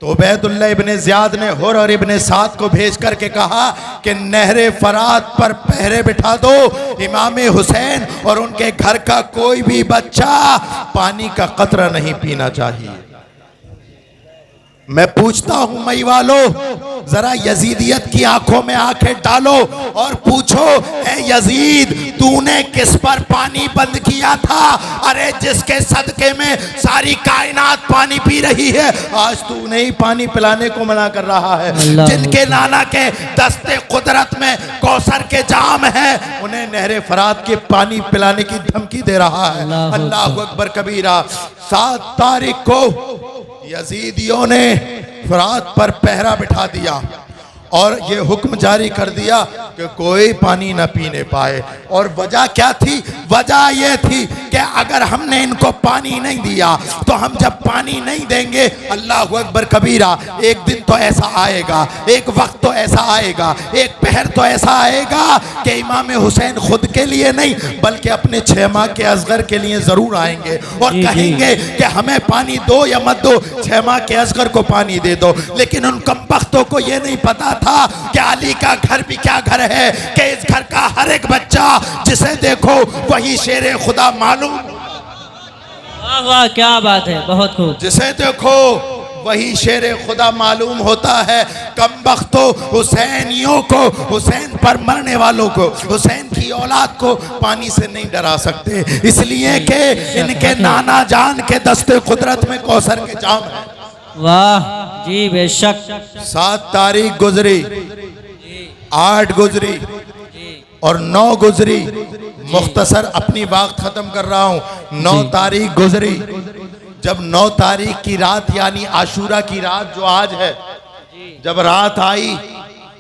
तो उबैदुल्लाह इब्ने ज़ियाद ने हुर और इब्ने साद को भेज करके कहा कि नहरे फरात पर पहरे बिठा दो इमाम हुसैन और उनके घर का कोई भी बच्चा पानी का कतरा नहीं पीना चाहिए। मैं पूछता हूं मई वालों, जरा यजीदियत की आंखों में आंखें डालो और पूछो ए यजीद तूने किस पर पानी बंद किया था? अरे जिसके सदके में सारी कायनात पानी पी रही है, आज तू नहीं पानी पिलाने को मना कर रहा है। जिनके नाना के दस्ते कुदरत में कौसर के जाम है, उन्हें नहरे फरात के पानी पिलाने की धमकी दे रहा है। अल्लाह अकबर कबीरा। 7 तारीख को यजीदियों ने फरात पर पहरा बिठा दिया और ये हुक्म जारी कर दिया कि कोई पानी न पीने पाए। और वजह क्या थी? वजह ये थी कि अगर हमने इनको पानी नहीं दिया तो हम जब पानी नहीं देंगे, अल्लाह अकबर कबीरा, एक दिन तो ऐसा आएगा, एक वक्त तो ऐसा आएगा, एक पहर तो ऐसा आएगा कि इमाम हुसैन खुद के लिए नहीं बल्कि अपने 6 माह के असगर के लिए जरूर आएंगे और कहेंगे कि हमें पानी दो या मत दो, 6 माह के असगर को पानी दे दो। लेकिन उन कमबख्तों को ये नहीं पता था कि अली का घर भी क्या घर है कि इस घर का हर एक बच्चा जिसे देखो वही शेरे खुदा मालूम। वाह वाह क्या बात है, बहुत खूब। जिसे देखो वही शेरे खुदा मालूम होता है। कमबख्तों हुसैनियों को, हुसैन पर मरने वालों को, हुसैन की औलाद को पानी से नहीं डरा सकते, इसलिए कि इनके नाना जान के दस्ते कुदरत में कौसर के जाम है। वाह जी बेशक। 7 तारीख गुजरी, 8 गुजरी और 9 गुजरी। मुख्तसर अपनी बात खत्म कर रहा हूं। 9 तारीख गुजरी। जब 9 तारीख की रात यानी आशूरा की रात जो आज है, जब रात आई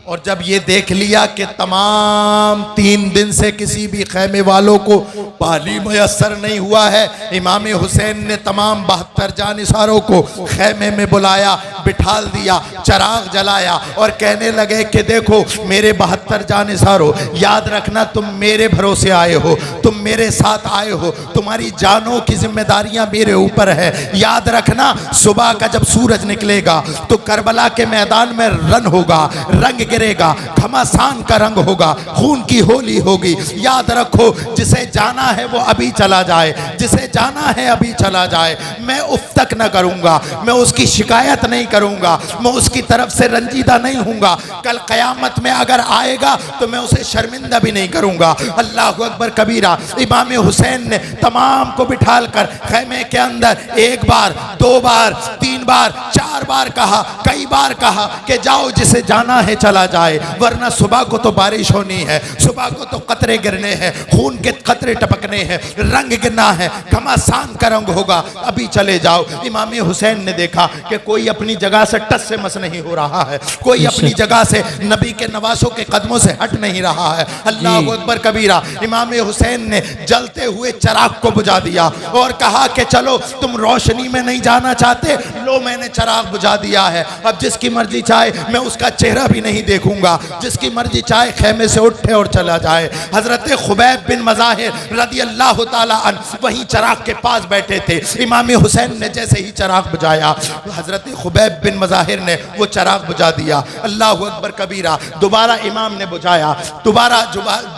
और जब ये देख लिया कि तमाम 3 दिन से किसी भी खैमे वालों को पानी मयसर नहीं हुआ है, इमाम हुसैन ने तमाम 72 जानिसारों को खैमे में बुलाया, बिठाल दिया, चराग जलाया और कहने लगे कि देखो मेरे 72 जानिसारों, याद रखना तुम मेरे भरोसे आए हो, तुम मेरे साथ आए हो, तुम्हारी जानों की जिम्मेदारियां मेरे ऊपर है। याद रखना सुबह का जब सूरज निकलेगा तो करबला के मैदान में रन होगा, रंग गिरेगा, घमासान का रंग होगा, खून की होली होगी। याद रखो जिसे जाना है वो अभी चला जाए, जिसे जाना है अभी चला जाए। मैं उफ तक न करूंगा, मैं उसकी शिकायत नहीं करूंगा, मैं उसकी तरफ से रंजीदा नहीं हूंगा। कल क़यामत में अगर आएगा तो मैं उसे शर्मिंदा भी नहीं करूंगा। अल्लाह अकबर कबीरा। इमाम हुसैन ने तमाम को बिठाल कर खैमे के अंदर 1 बार 2 बार 3 बार 4 बार कहा, कई बार कहा कि जाओ जिसे जाना है चला चला जाए, वरना सुबह को तो बारिश होनी है, सुबह को तो कतरे गिरने हैं, खून के कतरे टपकने हैं, रंग गिरना है, घमासान का रंग होगा, अभी चले जाओ। इमाम हुसैन ने देखा कि कोई अपनी जगह से टस से मस नहीं हो रहा है, कोई अपनी जगह से नबी के नवासों के कदमों से हट नहीं रहा है। अल्लाह अकबर कबीरा। इमाम हुसैन ने जलते हुए चराग को बुझा दिया और कहा कि चलो तुम रोशनी में नहीं जाना चाहते, लो मैंने चराग बुझा दिया है, अब जिसकी मर्जी चाहे मैं उसका चेहरा भी नहीं देखूंगा, जिसकी मर्जी चाहे खेमे से उठे और चला जाए। हजरत खुबैब बिन मज़ाहिर रदी अल्लाह ताला अन्हु वहीं चराग के पास बैठे थे। इमाम हुसैन ने जैसे ही चराग बुझाया, हजरत खुबैब बिन मज़ाहिर ने वो चराग बुझा दिया। अल्लाह अकबर कबीरा। दोबारा इमाम ने बुझाया, दोबारा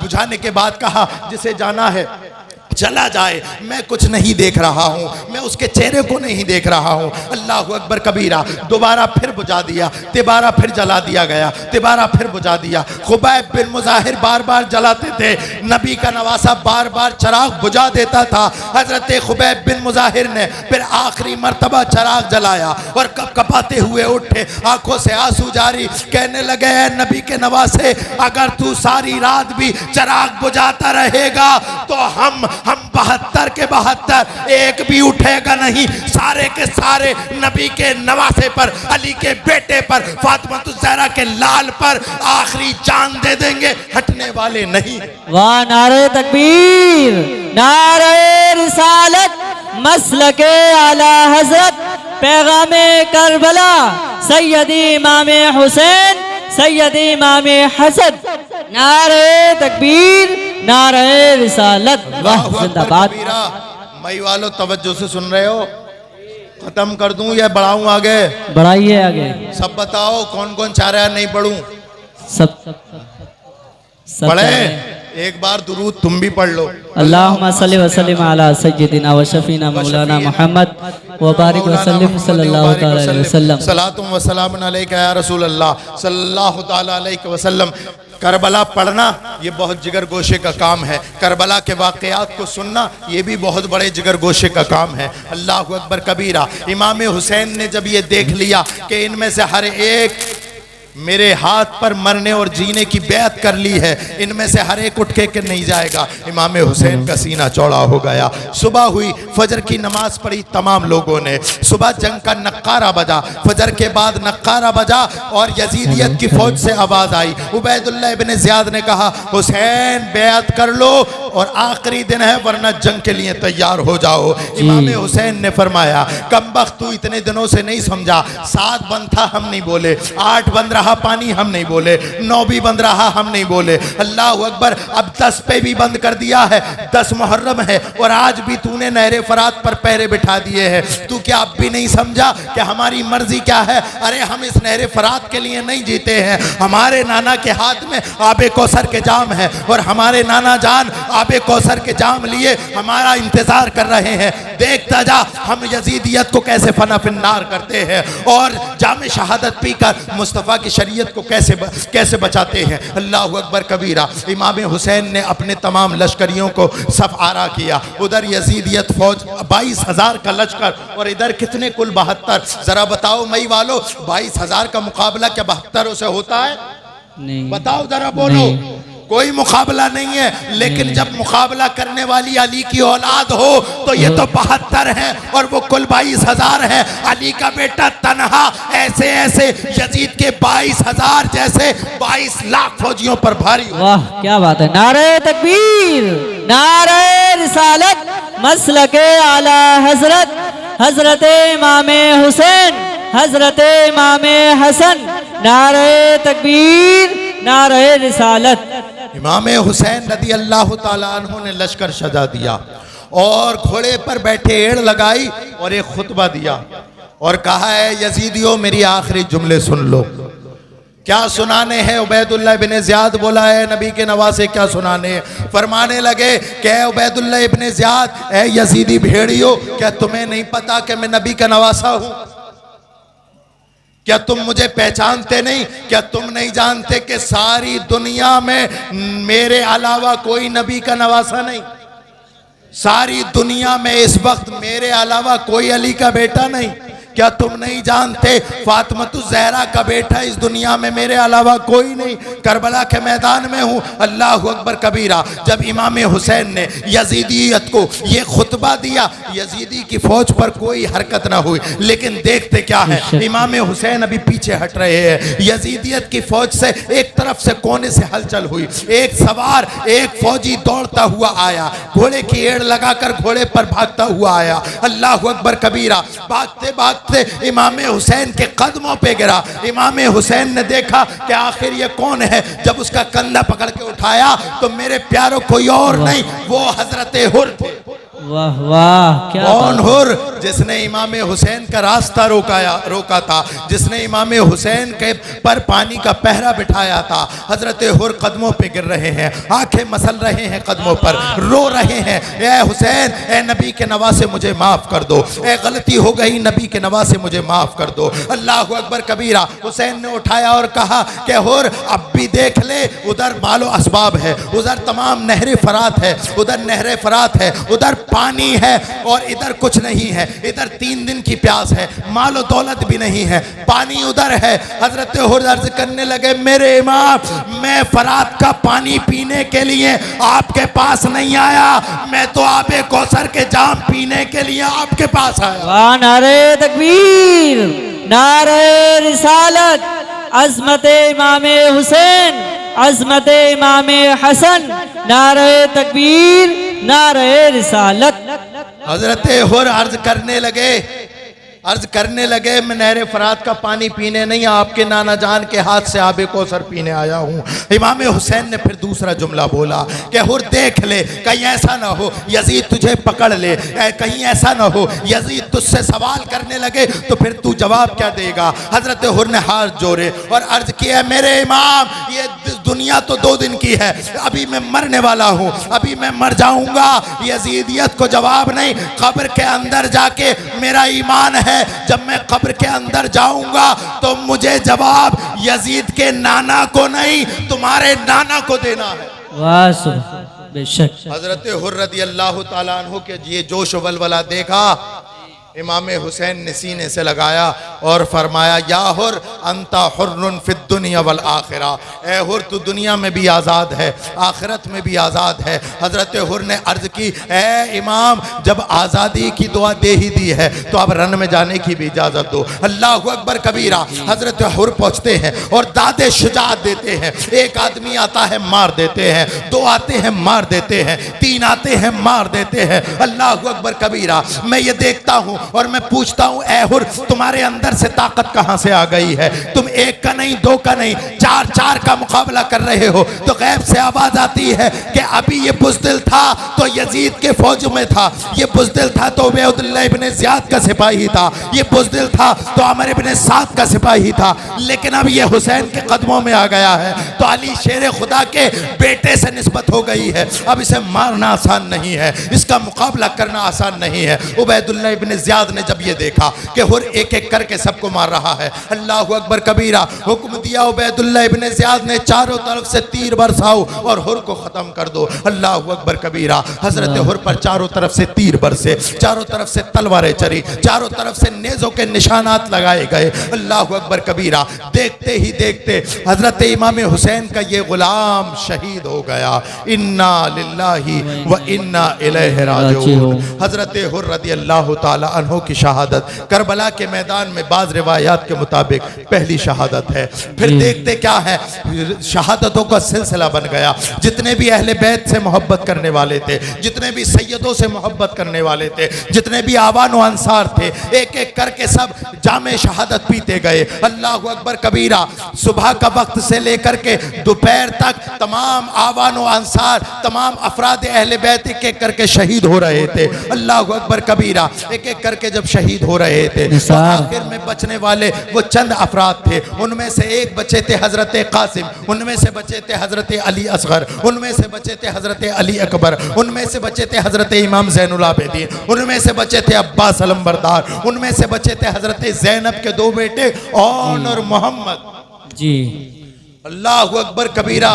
बुझाने के बाद कहा जिसे जाना है चला जाए, मैं कुछ नहीं देख रहा हूँ, मैं उसके चेहरे को नहीं देख रहा हूँ। अल्लाह अकबर कबीरा। दोबारा फिर बुझा दिया, तिबारा फिर जला दिया गया, तिबारा फिर बुझा दिया। खुबैब बिन मुज़ाहिर बार बार जलाते थे, नबी का नवासा बार बार चराग बुझा देता था। हजरत खुबैब बिन मुज़ाहिर ने फिर आखिरी मर्तबा चराग जलाया और कप कपाते हुए उठे, आंखों से आंसू जारी, कहने लगे नबी के नवासे, अगर तू सारी रात भी चराग बुझाता रहेगा तो हम 72 के 72 एक भी उठेगा नहीं, सारे के सारे नबी के नवासे पर, अली के बेटे पर, फातिमा ज़हरा के लाल पर आखिरी जान दे देंगे, हटने वाले नहीं। वाह, नारे तकबीर, नारे रिसालत, मसलके आला हजरत, पैगामे करबला, सैयदी इमाम हुसैन, सैयदी इमाम हसन, नारे तकबीर, नारे रिसालत। वाह, जिंदाबाद। मई वालों तवज्जो से सुन रहे हो? खत्म कर दूं या बढ़ाऊं आगे? बढ़ाइए आगे। सब बताओ कौन कौन चाह रहा है नहीं पढ़ूं? सब पढ़े। एक बार दुरूद तुम भी पढ़ लो। अल्लाहुम्मा सल्ली व सल्लिम अला सय्यदिना व शफीना मौलाना मुहम्मद व बारिक व सल्लिम सल्लल्लाहु तआला अलैहि वसल्लम। सलातुम व सलामुन अलैका या रसूल अल्लाह सल्लल्लाहु तआला अलैहि वसल्लम। करबला पढ़ना ये बहुत जिगर गोशे का काम है, करबला के वाक़यात को सुनना ये भी बहुत बड़े जिगर गोशे का काम है। अल्लाह अकबर कबीरा। इमाम हुसैन ने जब ये देख लिया कि इनमें से हर एक मेरे हाथ पर मरने और जीने की बैत कर ली है, इनमें से हर एक उठ के नहीं जाएगा, इमाम हुसैन का सीना चौड़ा हो गया। सुबह हुई, फजर की नमाज पढ़ी तमाम लोगों ने, सुबह जंग का नक्कारा बजा, फजर के बाद नक्कारा बजा और यजीदियत की फौज से आवाज आई। उबैदुल्लाह इब्ने ज़ियाद ने कहा हुसैन बैत कर लो और आखिरी दिन है वरना जंग के लिए तैयार हो जाओ। इमाम हुसैन ने फरमाया कमबख्त तू इतने दिनों से नहीं समझा, 7 बंद था हम नहीं बोले, 8 बंद रहा पानी हम नहीं बोले, 9 भी बंद रहा हम नहीं बोले। अल्लाह अकबर, अब 10 पे भी बंद कर दिया है, 10 मुहर्रम है और आज भी तूने नहरे फरात पर पैरे बिठा दिए हैं। तू क्या अब भी नहीं समझा कि हमारी मर्जी क्या है? अरे हम इस नहरे फरात के लिए नहीं जीते हैं, हमारे नाना के हाथ में आबे कौसर के जाम है और हमारे नाना जान आबे कौसर के जाम लिए हमारा इंतजार कर रहे हैं। देखता जा हम यजीदियत को कैसे फना फिन्नार करते हैं और जाम शहादत पीकर मुस्तफ़ा की शरीयत को कैसे बचाते हैं। अल्लाह अकबर कबीरा। इमाम हुसैन ने अपने तमाम लश्करियों को सफ आरा किया। उधर यजीदियत फौज 22,000 का लश्कर और इधर कितने कुल 72। जरा बताओ मई वालों, 22,000 का मुकाबला क्या 72 से होता है? नहीं, बताओ जरा बोलो। कोई मुकाबला नहीं है, लेकिन जब मुकाबला करने वाली अली की औलाद हो तो ये तो 72 है और वो कुल 22,000 है। अली का बेटा तन्हा ऐसे ऐसे यजीद के 22,000 जैसे 22 लाख फौजियों पर भारी। वाह क्या बात है, नारे तकबीर, नारे रिसालत, मसलके आला हजरत, हजरत इमाम हुसैन, हजरत इमाम हसन, नारे तकबीर, नारे रिसालत। इमाम हुसैन रदी अल्लाह ताला अन्हु ने लश्कर सजा दिया और घोड़े पर बैठे एड़ लगाई और एक खुतबा दिया और कहा है यजीदियों मेरी आखिरी जुमले सुन लो। क्या सुनाने हैं? उबैदुल्लाह इब्ने ज़ियाद बोला है नबी के नवासे क्या सुनाने हैं? फरमाने लगे कि उबैदुल्लाह इब्ने ज़ियाद, ए यजीदी भेड़ियो, क्या तुम्हें नहीं पता कि मैं नबी का नवासा हूं? क्या तुम मुझे पहचानते नहीं? क्या तुम नहीं जानते कि सारी दुनिया में मेरे अलावा कोई नबी का नवासा नहीं? सारी दुनिया में इस वक्त मेरे अलावा कोई अली का बेटा नहीं। क्या तुम नहीं जानते फातिमतु ज़हरा का बेटा इस दुनिया में मेरे अलावा कोई नहीं। करबला के मैदान में हूँ। अल्लाह अकबर कबीरा। जब इमाम हुसैन ने यजीदियत को ये खुतबा दिया, यजीदी की फौज पर कोई हरकत ना हुई, लेकिन देखते क्या है, इमाम हुसैन अभी पीछे हट रहे हैं। यजीदियत की फौज से एक तरफ से कोने से हलचल हुई। एक सवार, एक फौजी दौड़ता हुआ आया, घोड़े की एड़ लगाकर घोड़े पर भागता हुआ आया। अल्लाह अकबर कबीरा। भागते भागते इमाम हुसैन के कदमों पे गिरा। इमाम हुसैन ने देखा कि आखिर ये कौन है। जब उसका कंधा पकड़ के उठाया तो मेरे प्यारों कोई और नहीं, वो हजरत हुर थे। वाह वाह, क्या कौन हुर? जिसने इमाम हुसैन का रास्ता रोका था, जिसने इमाम हुसैन के पर पानी का पहरा बिठाया था। हजरत हुर कदमों पे गिर रहे हैं, आंखें मसल रहे हैं, कदमों पर रो रहे हैं। ए हुसैन, ए नबी के नवासे मुझे माफ कर दो, ए गलती हो गई नबी के नवासे मुझे माफ कर दो। अल्लाह अकबर कबीरा। हुसैन ने उठाया और कहा कि हुर अब भी देख ले, उधर मालो असबाब है, उधर तमाम नहर फरात है, उधर नहर फरात है, उधर पानी है और इधर कुछ नहीं है। इधर 3 दिन की प्यास है, मालो दौलत भी नहीं है, पानी उधर है। हजरत हुर अर्ज करने लगे, मेरे इमाम, मैं फरात का पानी पीने के लिए आपके पास नहीं आया, मैं तो आबे कौसर के जाम पीने के लिए आपके पास आया। वाह, नारे तकबीर, नारे रिसालत, अज़मत इमाम हुसैन, अज़मत इमाम हसन, नारे तकबीर, नारे रिसालत। हजरत हुर अर्ज करने लगे, मैं नहर फरात का पानी पीने नहीं, आपके नाना जान के हाथ से आबे कौसर पीने आया हूँ। इमाम हुसैन ने फिर दूसरा जुमला बोला कि हुर देख ले, कहीं ऐसा ना हो यजीद तुझे पकड़ ले, कहीं ऐसा ना हो यजीद तुझसे सवाल करने लगे तो फिर तू जवाब क्या देगा। हजरत हुर ने हाथ जोड़े और अर्ज किया, मेरे इमाम, ये दुनिया तो 2 दिन की है, अभी मैं मरने वाला हूँ, अभी मैं मर जाऊंगा। यजीदियत को जवाब नहीं, कब्र के अंदर जाके मेरा ईमान है, जब मैं कब्र के अंदर जाऊंगा तो मुझे जवाब यजीद के नाना को नहीं, तुम्हारे नाना को देना है। वाह बेशक। हजरत हुर रज़ी अल्लाह ताला अन्हु के ये जोश वलवला देखा, इमाम हुसैन ने सीने से लगाया और फरमाया, या हुर अंता हुर्रुन फिद दुनिया वल आखिरा, ए हुर तू दुनिया में भी आज़ाद है, आखिरत में भी आज़ाद है। हजरत हुर ने अर्ज की, ए इमाम, जब आज़ादी की दुआ दे ही दी है तो अब रन में जाने की भी इजाज़त दो। अल्लाह अकबर कबीरा। हजरत हुर पहुँचते हैं और दादे शुजाअत देते हैं। एक आदमी आता है, मार देते हैं, 2 आते हैं, मार देते हैं, 3 आते हैं, मार देते हैं। अल्लाह अकबर कबीरा। मैं ये देखता हूँ और मैं पूछता हूं, ए हुर, तुम्हारे अंदर से ताकत कहां से आ गई है? तुम 1 का नहीं, 2 का नहीं, 4 का मुकाबला कर रहे हो। तो गैब से आवाज आती है कि अभी ये बुज़दिल था तो यजीद के फौज में था, ये बुज़दिल था तो उबैदुल्लाह इब्ने ज़ियाद का सिपाही था, ये बुज़दिल था तो अमर इब्ने साद का सिपाही था, लेकिन अब ये हुसैन के कदमों में आ गया है तो अली शेर खुदा के बेटे से निस्बत हो गई है। अब इसे मारना आसान नहीं है, इसका मुकाबला करना आसान नहीं है। उबैदुल्लाह इब्ने ज़ियाद ने जब ये देखा कि हुर एक एक करके सबको मार रहा है, अल्लाह अकबर कबीरा, हुक्म दिया उबैदुल्लाह इब्ने ज़ियाद ने, चारों तरफ से तीर बरसाओ और हुर को खत्म कर दो। अल्लाह अकबर कबीरा। हजरत हुर पर चारों तरफ से तीर बरसे, चारों तरफ से तलवारें चली, चारों तरफ से नेज़ों के निशानात लगाए गए। अल्लाह अकबर कबीरा। देखते ही देखते हजरत इमाम हुसैन का ये गुलाम शहीद हो गया। इन्ना लिल्लाहि व इन्ना इलैहि राजिऊन। हजरत हुर रज़ी अल्लाह ताला अन्हु की शहादत करबला के मैदान में बाज़ रिवायात के मुताबिक पहली शहादत है। फिर देखते क्या है, शहादतों का सिलसिला बन गया। जितने भी अहले बैत से मोहब्बत करने वाले थे, जितने भी सैयदों से मोहब्बत करने वाले थे, जितने भी आवान व अंसार थे, एक एक करके सब जामे शहादत पीते गए। अल्लाह अकबर कबीरा। सुबह का वक्त से लेकर के दोपहर तक तमाम आवान व अंसार, तमाम अफराद अहले बैत एक एक करके शहीद हो रहे थे। अल्लाह अकबर कबीरा। एक एक करके जब शहीद हो रहे थे तो आखिर में बचने वाले वो चंद अफराद थे। उनमें से एक बचे थे हजरत कासिम, उनमें से बचे थे हजरत अली असगर, उनमें से बचे थे हजरत अली अकबर, उनमें से बचे थे हजरत इमाम ज़ैनुल आबिदीन, उनमें से बचे थे अब्बास अलमबरदार, उनमें से बचे थे हजरत ज़ैनब के 2 बेटे और मोहम्मद जी। अल्लाह अकबर कबीरा।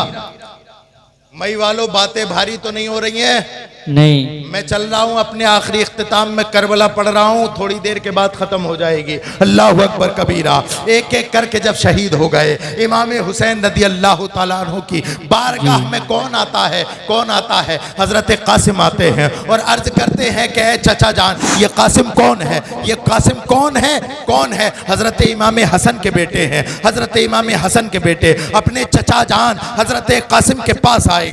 मई वालों, बातें भारी तो नहीं हो रही हैं? नहीं। मैं चल रहा हूं अपने आखिरी इख्तिताम में, करबला पढ़ रहा हूं, थोड़ी देर के बाद खत्म हो जाएगी। अल्लाह अकबर कबीरा। एक एक करके जब शहीद हो गए, इमाम हुसैन रदी अल्लाह ताला अन्हु की बारगाह में कौन आता है? कौन आता है? हजरत कासिम आते हैं और अर्ज करते हैं कि ए चचा जान, ये कासिम कौन है? ये कासिम कौन है? कौन है? हजरत इमाम हसन के बेटे हैं। हजरत इमाम हसन के बेटे अपने चचा जान हजरत कासिम के पास आए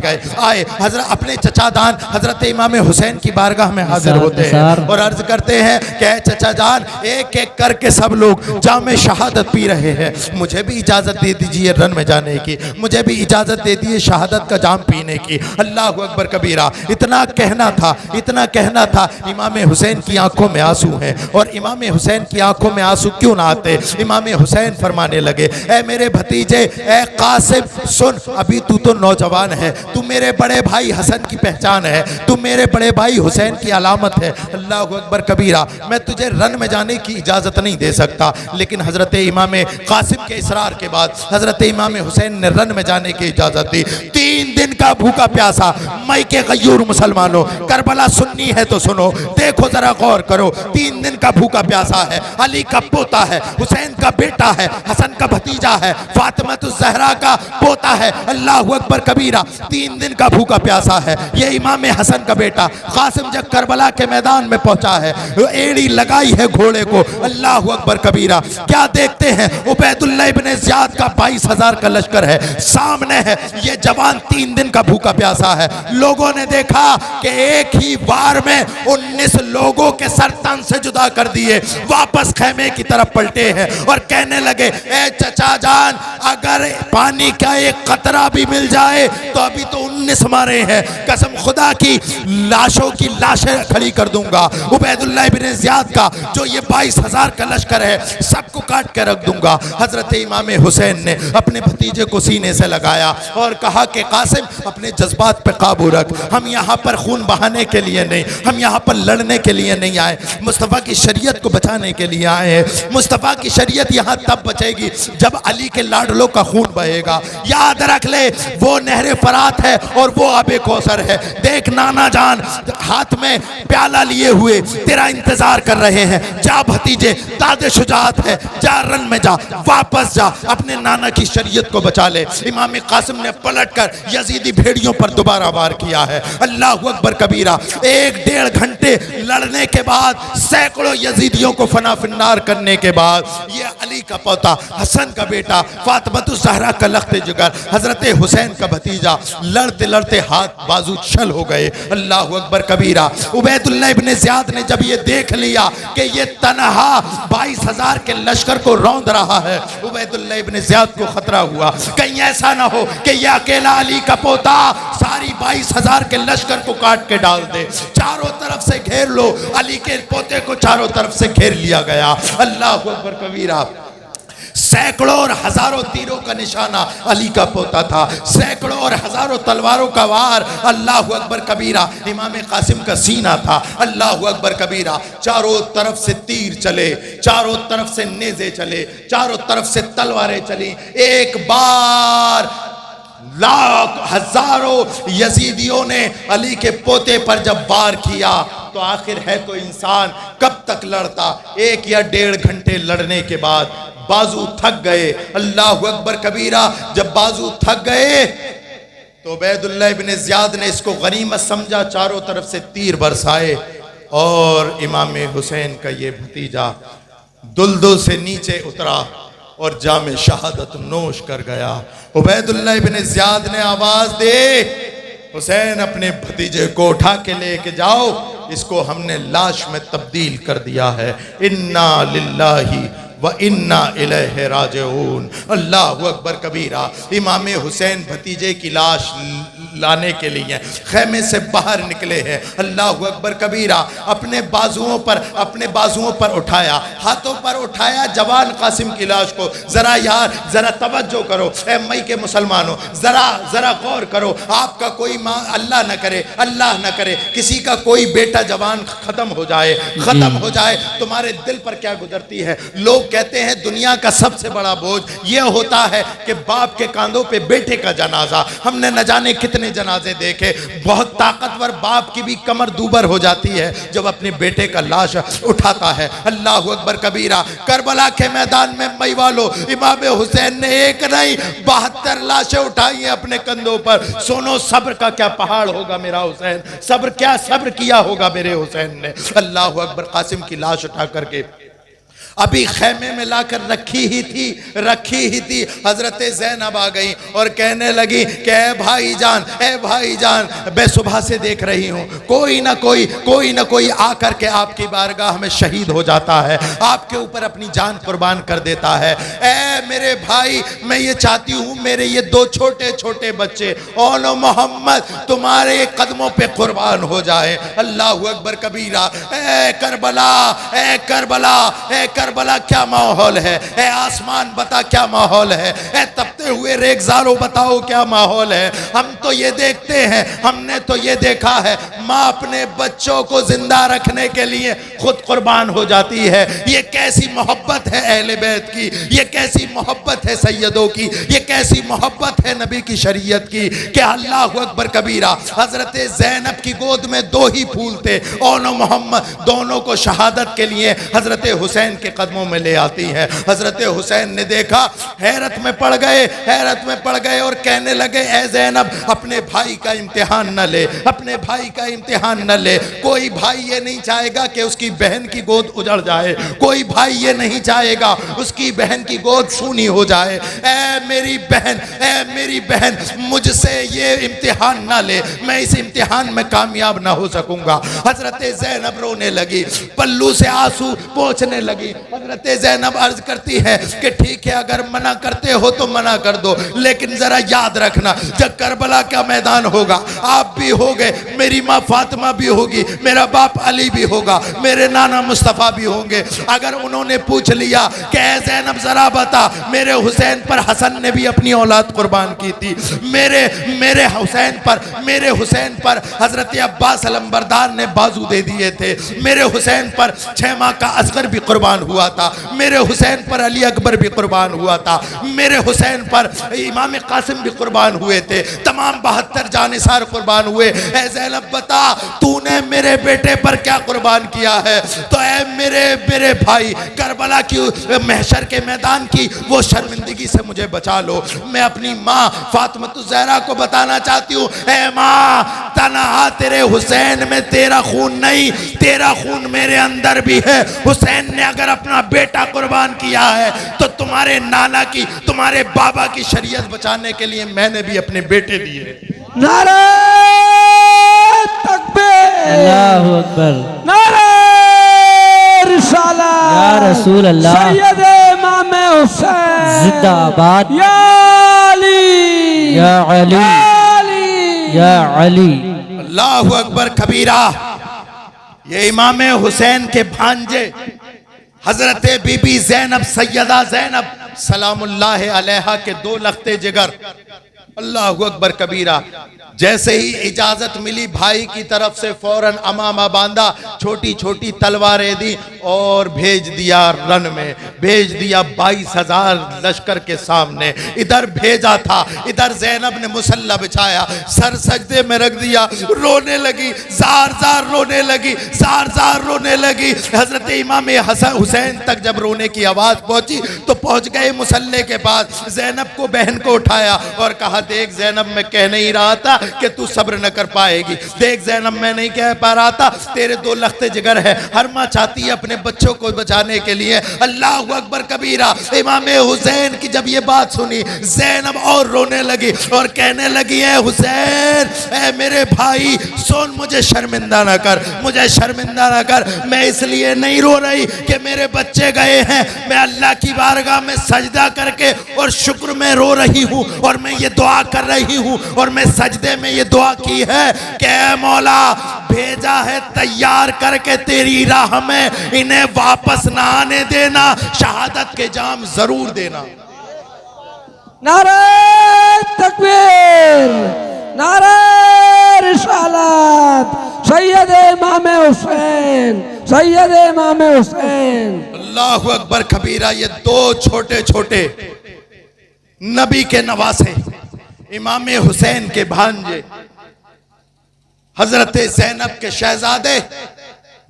हजरत अपने चचा जान हजरत इमाम हुसैन की बारगाह में हाजिर होते हैं और अर्ज करते हैं कि ए चचा जान, एक एक करके सब लोग जामे शहादत पी रहे हैं, मुझे भी इजाजत दे दीजिए रन में जाने की, मुझे भी इजाजत दे दीजिए शहादत का जाम पीने की। अल्लाह अकबर कबीरा। इतना कहना था, इतना कहना था। इमाम हुसैन की आंखों में आंसू हैं और इमाम हुसैन की आंखों में आंसू क्यों ना आते? इमाम हुसैन फरमाने लगे, ए मेरे भतीजे, ए कासिम सुन, अभी तू तो नौजवान है, तू मेरे बड़े भाई हसन की पहचान है, तू मेरे बड़े भाई हुसैन की अलामत है। अल्लाह अकबर कबीरा। मैं तुझे रन में जाने की इजाजत नहीं दे सकता, लेकिन हजरत इमाम कासिम के इसरार के बाद हजरत इमाम हुसैन ने रन में जाने की इजाजत दी। 3 दिन का भूखा प्यासा मई के गयूर मुसलमानों, करबला सुन्नी है तो सुनो, देखो जरा गौर करो। 3 दिन का भूखा प्यासा है, अली का पोता है, हुसैन का बेटा है, हसन का भतीजा है, फातिमा ज़हरा का पोता है। अल्लाह अकबर कबीरा। 3 दिन का भूखा प्यासा है। ये इमाम हसन का बेटा कासिम जब करबला के मैदान में पहुंचा है, एड़ी लगाई है घोड़े को। अल्लाह अकबर कबीरा। क्या देखते हैं? उबैदुल्लाह इब्ने ज़ियाद का 22,000 का लश्कर है, सामने है। ये जवान 3 दिन का भूखा प्यासा है। लोगों ने देखा कि एक ही बार में 19 लोगों के सर तन से जुदा कर दिए, वापस खेमे की तरफ पलटे हैं और कहने लगे, ए चचा जान, अगर पानी का एक कतरा भी मिल जाए तो अभी तो 19 मारे हैं, कसम खुदा की लाशों की लाशें खड़ी कर दूंगा। उबैदुल्लाह इब्ने ज़ियाद का जो ये 22,000 का लश्कर है, सबको काट के रख दूंगा। हजरत इमाम हुसैन ने अपने भतीजे को सीने से लगाया और कहा कि कासिम, अपने जज्बात पे काबू रख, हम यहाँ पर खून बहाने के लिए नहीं, हम यहाँ पर लड़ने के लिए नहीं आए, मुस्तफ़ा की शरीयत को बचाने के लिए आए हैं। मुस्तफ़ा की शरीयत यहाँ तब बचेगी जब अली के लाडलों का खून बहेगा। याद रख ले, वो नहर फरात है और वो आबे कौसर है। देख नाना जान हाथ में प्याला लिए हुए तेरा इंतजार कर रहे हैं। जा भतीजे, दादे शुजात है, जा रन में जा, वापस जा, अपने नाना की शरीयत को बचा ले। इमाम कासिम ने पलटकर यजीदी भेड़ियों पर दोबारा वार किया है। अल्लाह अकबर कबीरा। 1-1.5 घंटे लड़ने के बाद, सैकड़ों यजीदियों को फना फिन्नार करने के बाद, ये अली का पोता, हसन का बेटा, फातिमा ज़हरा का लख्त जिगर, हजरत हुसैन का भतीजा, लड़ते लड़ते हाथ बाजू छल हो गए। अल्लाह अकबर कबीरा। उबैदुल्लाह इब्ने ज़ियाद ने जब ये देख लिया कि ये तनहा 22,000 के लश्कर को रौंद रहा है, उबैदुल्लाह इब्ने ज़ियाद को खतरा हुआ, कहीं ऐसा ना हो कि ये अकेला अली का पोता सारी 22,000 के लश्कर को काट के डाल दे। चारों तरफ से घेर लो। अली के पोते को चारों तरफ से घेर लिया गया। अल्लाह अकबर कबीरा। सैकड़ों और हजारों तीरों का निशाना अली का पोता था, सैकड़ों और हजारों तलवारों का वार अल्लाह अकबर कबीरा इमाम कासिम का सीना था। अल्लाह अकबर कबीरा। चारों तरफ से तीर चले, चारों तरफ से नेज़े चले, चारों तरफ से तलवारें चली। एक बार लाख हजारों यजीदियों ने अली के पोते पर जब वार किया तो आखिर है तो इंसान कब तक लड़ता? 1 या 1.5 घंटे लड़ने के बाद बाजू थक गए। अल्लाह अकबर कबीरा। जब बाजू थक गए तो उबैदुल्लाह इब्ने ज़ियाद ने इसको गनीमत समझा, चारों तरफ से तीर बरसाए और इमाम हुसैन का ये भतीजा दुलदुल से नीचे उतरा और जामे शहादत नोश कर गया। उबैदुल्लाह इब्ने ज़ियाद ने आवाज दे, हुसैन अपने भतीजे को उठा के लेके जाओ, इसको हमने लाश में तब्दील कर दिया है। इन्ना लिल्लाही व इन्ना इलैहि राजिऊन। अल्लाह अकबर कबीरा। इमाम हुसैन भतीजे की लाश लाने के लिए खेमे से बाहर निकले हैं। अल्लाह अकबर कबीरा। अपने बाजुओं पर उठाया, हाथों पर उठाया जवान कासिम की लाश को। जरा यार, जरा तवज्जो करो ए मई के मुसलमानों, जरा गौर करो। आपका कोई माँ, अल्लाह न करे, अल्लाह न करे, किसी का कोई बेटा जवान खत्म हो जाए, तुम्हारे दिल पर क्या गुजरती है? लोग कहते हैं दुनिया का सबसे बड़ा बोझ यह होता है कि बाप के कांधों पे बेटे का जनाजा। हमने न जाने कितने इतने जनाजे देखे। बहुत ताकतवर बाप की भी कमर दूबर हो जाती है जब अपने बेटे का लाश उठाता है। अल्लाह अकबर कबीरा। करबला के मैदान में मई वालों इमाम हुसैन ने एक नहीं 72 लाशें उठाई हैं अपने कंधों पर। सुनो सब्र का क्या पहाड़ होगा मेरा हुसैन, सब्र क्या सब्र किया होगा मेरे हुसैन ने। अल्लाह अकबर। कासिम की लाश उठा करके अभी खेमे में लाकर रखी ही थी। हजरत ज़ैनब आ गई और कहने लगी कि ए भाईजान, मैं सुबह से देख रही हूँ कोई ना कोई आकर के आपकी बारगाह में शहीद हो जाता है, आपके ऊपर अपनी जान कुर्बान कर देता है। ए मेरे भाई, मैं ये चाहती हूँ मेरे ये 2 छोटे छोटे बच्चे ओनो मोहम्मद तुम्हारे कदमों पे कुर्बान हो जाए। अल्लाह अकबर कबीरा। ए करबला क्या माहौल है, ए आसमान बता क्या माहौल है, ए तपते हुए रेगजारों बताओ क्या माहौल है। हम तो ये देखते हैं, हमने तो ये देखा है माँ अपने बच्चों को जिंदा रखने के लिए खुद कुर्बान हो जाती है। ये कैसी मोहब्बत है अहले बैत की, ये कैसी मोहब्बत है सैयदों की, ये कैसी मोहब्बत है नबी की शरीयत की कि अल्लाह अकबर कबीरा। हजरत ज़ैनब की गोद में 2 ही फूल थे, ओनो मोहम्मद, दोनों को शहादत के लिए हजरत हुसैन के कदमों में ले आती है। हजरत हुसैन ने देखा, हैरत में पड़ गए और कहने लगे ए ज़ैनब अपने भाई का इम्तिहान न ले, अपने भाई का इम्तिहान न ले। कोई भाई ये नहीं चाहेगा कि उसकी बहन की गोद उजड़ जाए, कोई भाई ये नहीं चाहेगा उसकी बहन की गोद सूनी हो जाए। ए मेरी बहन मुझसे ये इम्तिहान न ले, मैं इस इम्तिहान में कामयाब ना हो सकूंगा। हजरत ज़ैनब रोने लगी, पल्लू से आंसू पोंछने लगी। हजरत ज़ैनब अर्ज करती है कि ठीक है अगर मना करते हो तो मना कर दो, लेकिन जरा याद रखना जब करबला का मैदान होगा आप भी होगे, मेरी माँ फातिमा भी होगी, मेरा बाप अली भी होगा, मेरे नाना मुस्तफ़ा भी होंगे। अगर उन्होंने पूछ लिया कि ऐ ज़ैनब जरा बता मेरे हुसैन पर हसन ने भी अपनी औलाद कुर्बान की थी, मेरे हुसैन पर हजरत अब्बास अलंबरदार ने बाजू दे दिए थे, मेरे हुसैन पर 6 माह का असगर भी कुर्बान हुआ था, मेरे हुसैन पर अली अकबर भी कुर्बान हुआ था, मेरे हुसैन पर इमाम कासिम भी कुर्बान हुए थे, तमाम 72 जानिसार कुर्बान हुए। ऐ ज़ैनब बता तूने मेरे बेटे पर क्या कुर्बान किया है। तो ऐ मेरे भाई करबला की महशर के मैदान की वो शर्मिंदगी से मुझे बचा लो। मैं अपनी माँ फातिमा ज़हरा को बताना चाहती हूँ, ऐ माँ तनहा तेरे हुसैन में तेरा खून नहीं, तेरा खून मेरे अंदर भी है। हुसैन ने अगर अपना बेटा कुर्बान किया है तो तुम्हारे नाना की, तुम्हारे बाबा की शरीयत बचाने के लिए मैंने भी अपने बेटे दिए। नारे तकबीर, अल्लाहु अकबर, नारे रिसालत, या रसूल अल्लाह, सैयद इमाम हुसैन जिंदाबाद, या अली, या अली, या अली। अल्लाहु अकबर कबीरा। ये इमाम हुसैन के भांजे हजरत बीबी ज़ैनब, सैयदा ज़ैनब सलामुल्लाह अलैहा के 2 लख्ते जिगर। अल्लाहु अकबर कबीरा। जैसे ही इजाजत मिली भाई की तरफ से फौरन अमामा बांधा, छोटी छोटी तलवारें दी और भेज दिया रन में, भेज दिया 22,000 लश्कर के सामने। इधर भेजा था, इधर ज़ैनब ने मुसल्ला बिछाया, सर सजदे में रख दिया, रोने लगी, जार जार रोने लगी। हजरत इमाम हुसैन तक जब रोने की आवाज पहुंची तो पहुंच गए मुसल्ले के पास। ज़ैनब को, बहन को उठाया और कहा देख ज़ैनब मैं कह नहीं रहा था कि तू सब्र न कर पाएगी, देख ज़ैनब मैं नहीं कह पा रहा था, तेरे 2 लख्ते जिगर है। हर माँ चाहती है अपने बच्चों को बचाने के लिए। अल्लाह अकबर कबीरा। इमाम हुसैन की जब ये बात सुनी ज़ैनब और रोने लगी और कहने लगी है हुसैन, ऐ मेरे भाई सुन, मुझे शर्मिंदा ना कर, मुझे शर्मिंदा ना कर। मैं इसलिए नहीं रो रही कि मेरे बच्चे गए हैं, मैं अल्लाह की बारगाह में सजदा करके और शुक्र में रो रही हूँ और मैं ये दुआ कर रही हूँ और मैं सजदे में ये दुआ की है कि मौला भेजा है तैयार करके तेरी राह में, इन्हें वापस ना आने देना, शहादत के जाम जरूर देना। नारे तकबीर, नारे रिसालत, सैयद इमाम हुसैन, सैयद इमाम हुसैन। अल्लाहु अकबर कबीरा। ये 2 छोटे छोटे नबी के नवासे, इमाम हुसैन के भांजे हजरत ज़ैनब के शहजादे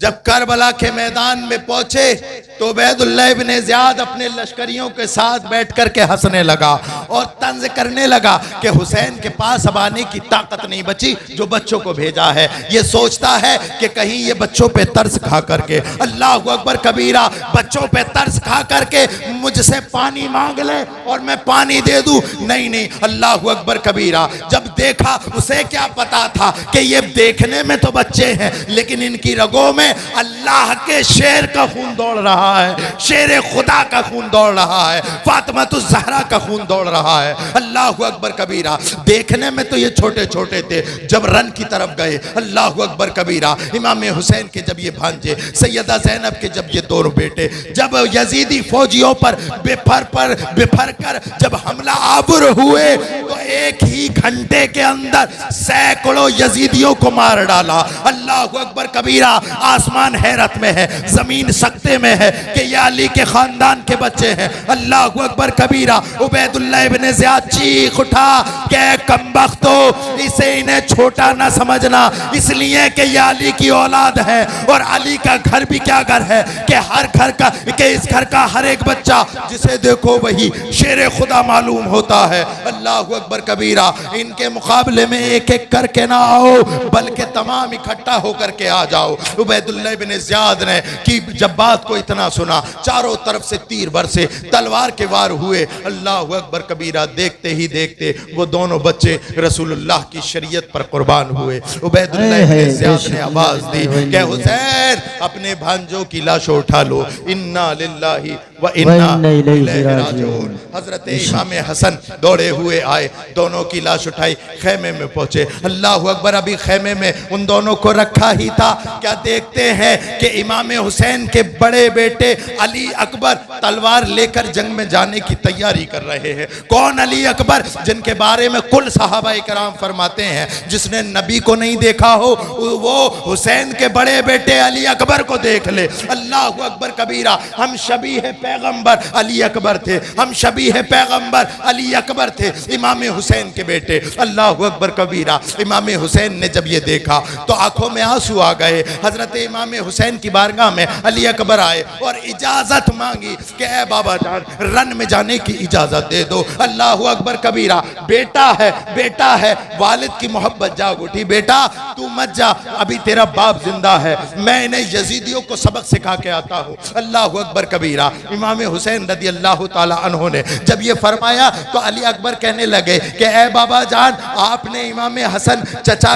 जब करबला के मैदान में पहुंचे तो उबैदुल्लाह इब्ने ज़ियाद अपने लश्करियों के साथ बैठ कर के हंसने लगा और तंज करने लगा कि हुसैन के पास अब आने की ताकत नहीं बची जो बच्चों को भेजा है। ये सोचता है कि कहीं ये बच्चों पे तरस खा करके, अल्लाह अकबर कबीरा, बच्चों पे तरस खा करके मुझसे पानी मांग ले और मैं पानी दे दूं। नहीं नहीं, अल्लाह अकबर कबीरा। जब देखा, उसे क्या पता था कि ये देखने में तो बच्चे हैं लेकिन इनकी रगों में अल्लाह के शेर का खून दौड़ रहा है, शेर खुदा का खून दौड़ रहा है, फातिमातुज़ ज़हरा का खून दौड़ रहा है। अल्लाह अकबर कबीरा। देखने में तो ये छोटे छोटे थे, जब रन की तरफ गए, अल्लाह अकबर कबीरा, इमाम हुसैन के जब ये भांजे, सैयदा ज़ैनब के जब ये दोनों बेटे, जब यजीदी फौजियों पर बिफर कर जब हमला आवर हुए तो एक ही घंटे के अंदर सैकड़ों यजीदियों को मार डाला। अल्लाह अकबर कबीरा। आसमान हैरत में है, जमीन सकते में है कि ये अली के खानदान के बच्चे हैं। अल्लाह अकबर कबीरा। उबैदुल्लाह इब्ने ज़ियाद चीख उठा कि कमबख्तो, इसे इन्हें छोटा ना समझना, इसलिए कि ये अली की औलाद है और अली का घर भी क्या घर है कि हर घर का, कि इस घर का हर एक बच्चा जिसे देखो वही शेर खुदा मालूम होता है। अल्लाह अकबर कबीरा। इनके मुकाबले में एक एक करके ना आओ बल्कि तमाम इकट्ठा होकर के आ जाओ। उबैदुल्लाह इब्ने ज़ियाद ने कि जब बात को इतना सुना, चारों तरफ से तीर बरसे, तलवार के वार हुए। अल्लाह अकबर कबीरा। देखते ही देखते वो दोनों बच्चे रसूलुल्लाह की शरीयत पर कुर्बान हुए। उबैदुल्लाह इब्ने ज़ियाद ने आवाज दी कि हुसैन, अपने भांजों की लाशों उठा लो, इन्ना लिल्लाहि व इन्ना इलैहि राजिऊन। हजरत इमाम हसन दौड़े हुए आए, दोनों की लाश उठाई, खैमे में पहुंचे। अल्लाह अकबर। अभी खैमे में उन दोनों को रखा ही था, क्या देखते हैं कि इमाम हुसैन के बड़े बेटे अली अकबर तलवार लेकर जंग में जाने की तैयारी कर रहे हैं। कौन अली अकबर? जिनके बारे में कुल सहाबा इकराम फरमाते हैं जिसने नबी को नहीं देखा हो वो हुसैन के बड़े बेटे अली अकबर को देख ले। अल्लाह अकबर कबीरा। हम शबीह पैगंबर अली अकबर थे, हम शबीह पैगंबर अली अकबर थे, इमाम हुसैन के बेटे। अल्लाह अकबर कबीरा। इमाम हुसैन ने जब ये देखा तो आंखों में आंसू आ गए। हजरत इमाम हुसैन की बारगाह में अली अकबर आए और इजाजत मांगी कि ए बाबा जान, रन में जाने की इजाजत दे दो। अल्लाह अकबर कबीरा। बेटा है, बेटा है, वालिद की मोहब्बत जाग उठी। बेटा तू मत जा, अभी तेरा बाप जिंदा है, मैं इन्हें यजीदियों को सबक सिखा के आता हूँ। अल्लाह अकबर कबीरा। इमाम हुसैन रदी अल्लाह ताला अन्हु ने जब ये फरमाया तो अली अकबर कहने लगे कि ए बाबा जान, आपने इमाम हसन चचा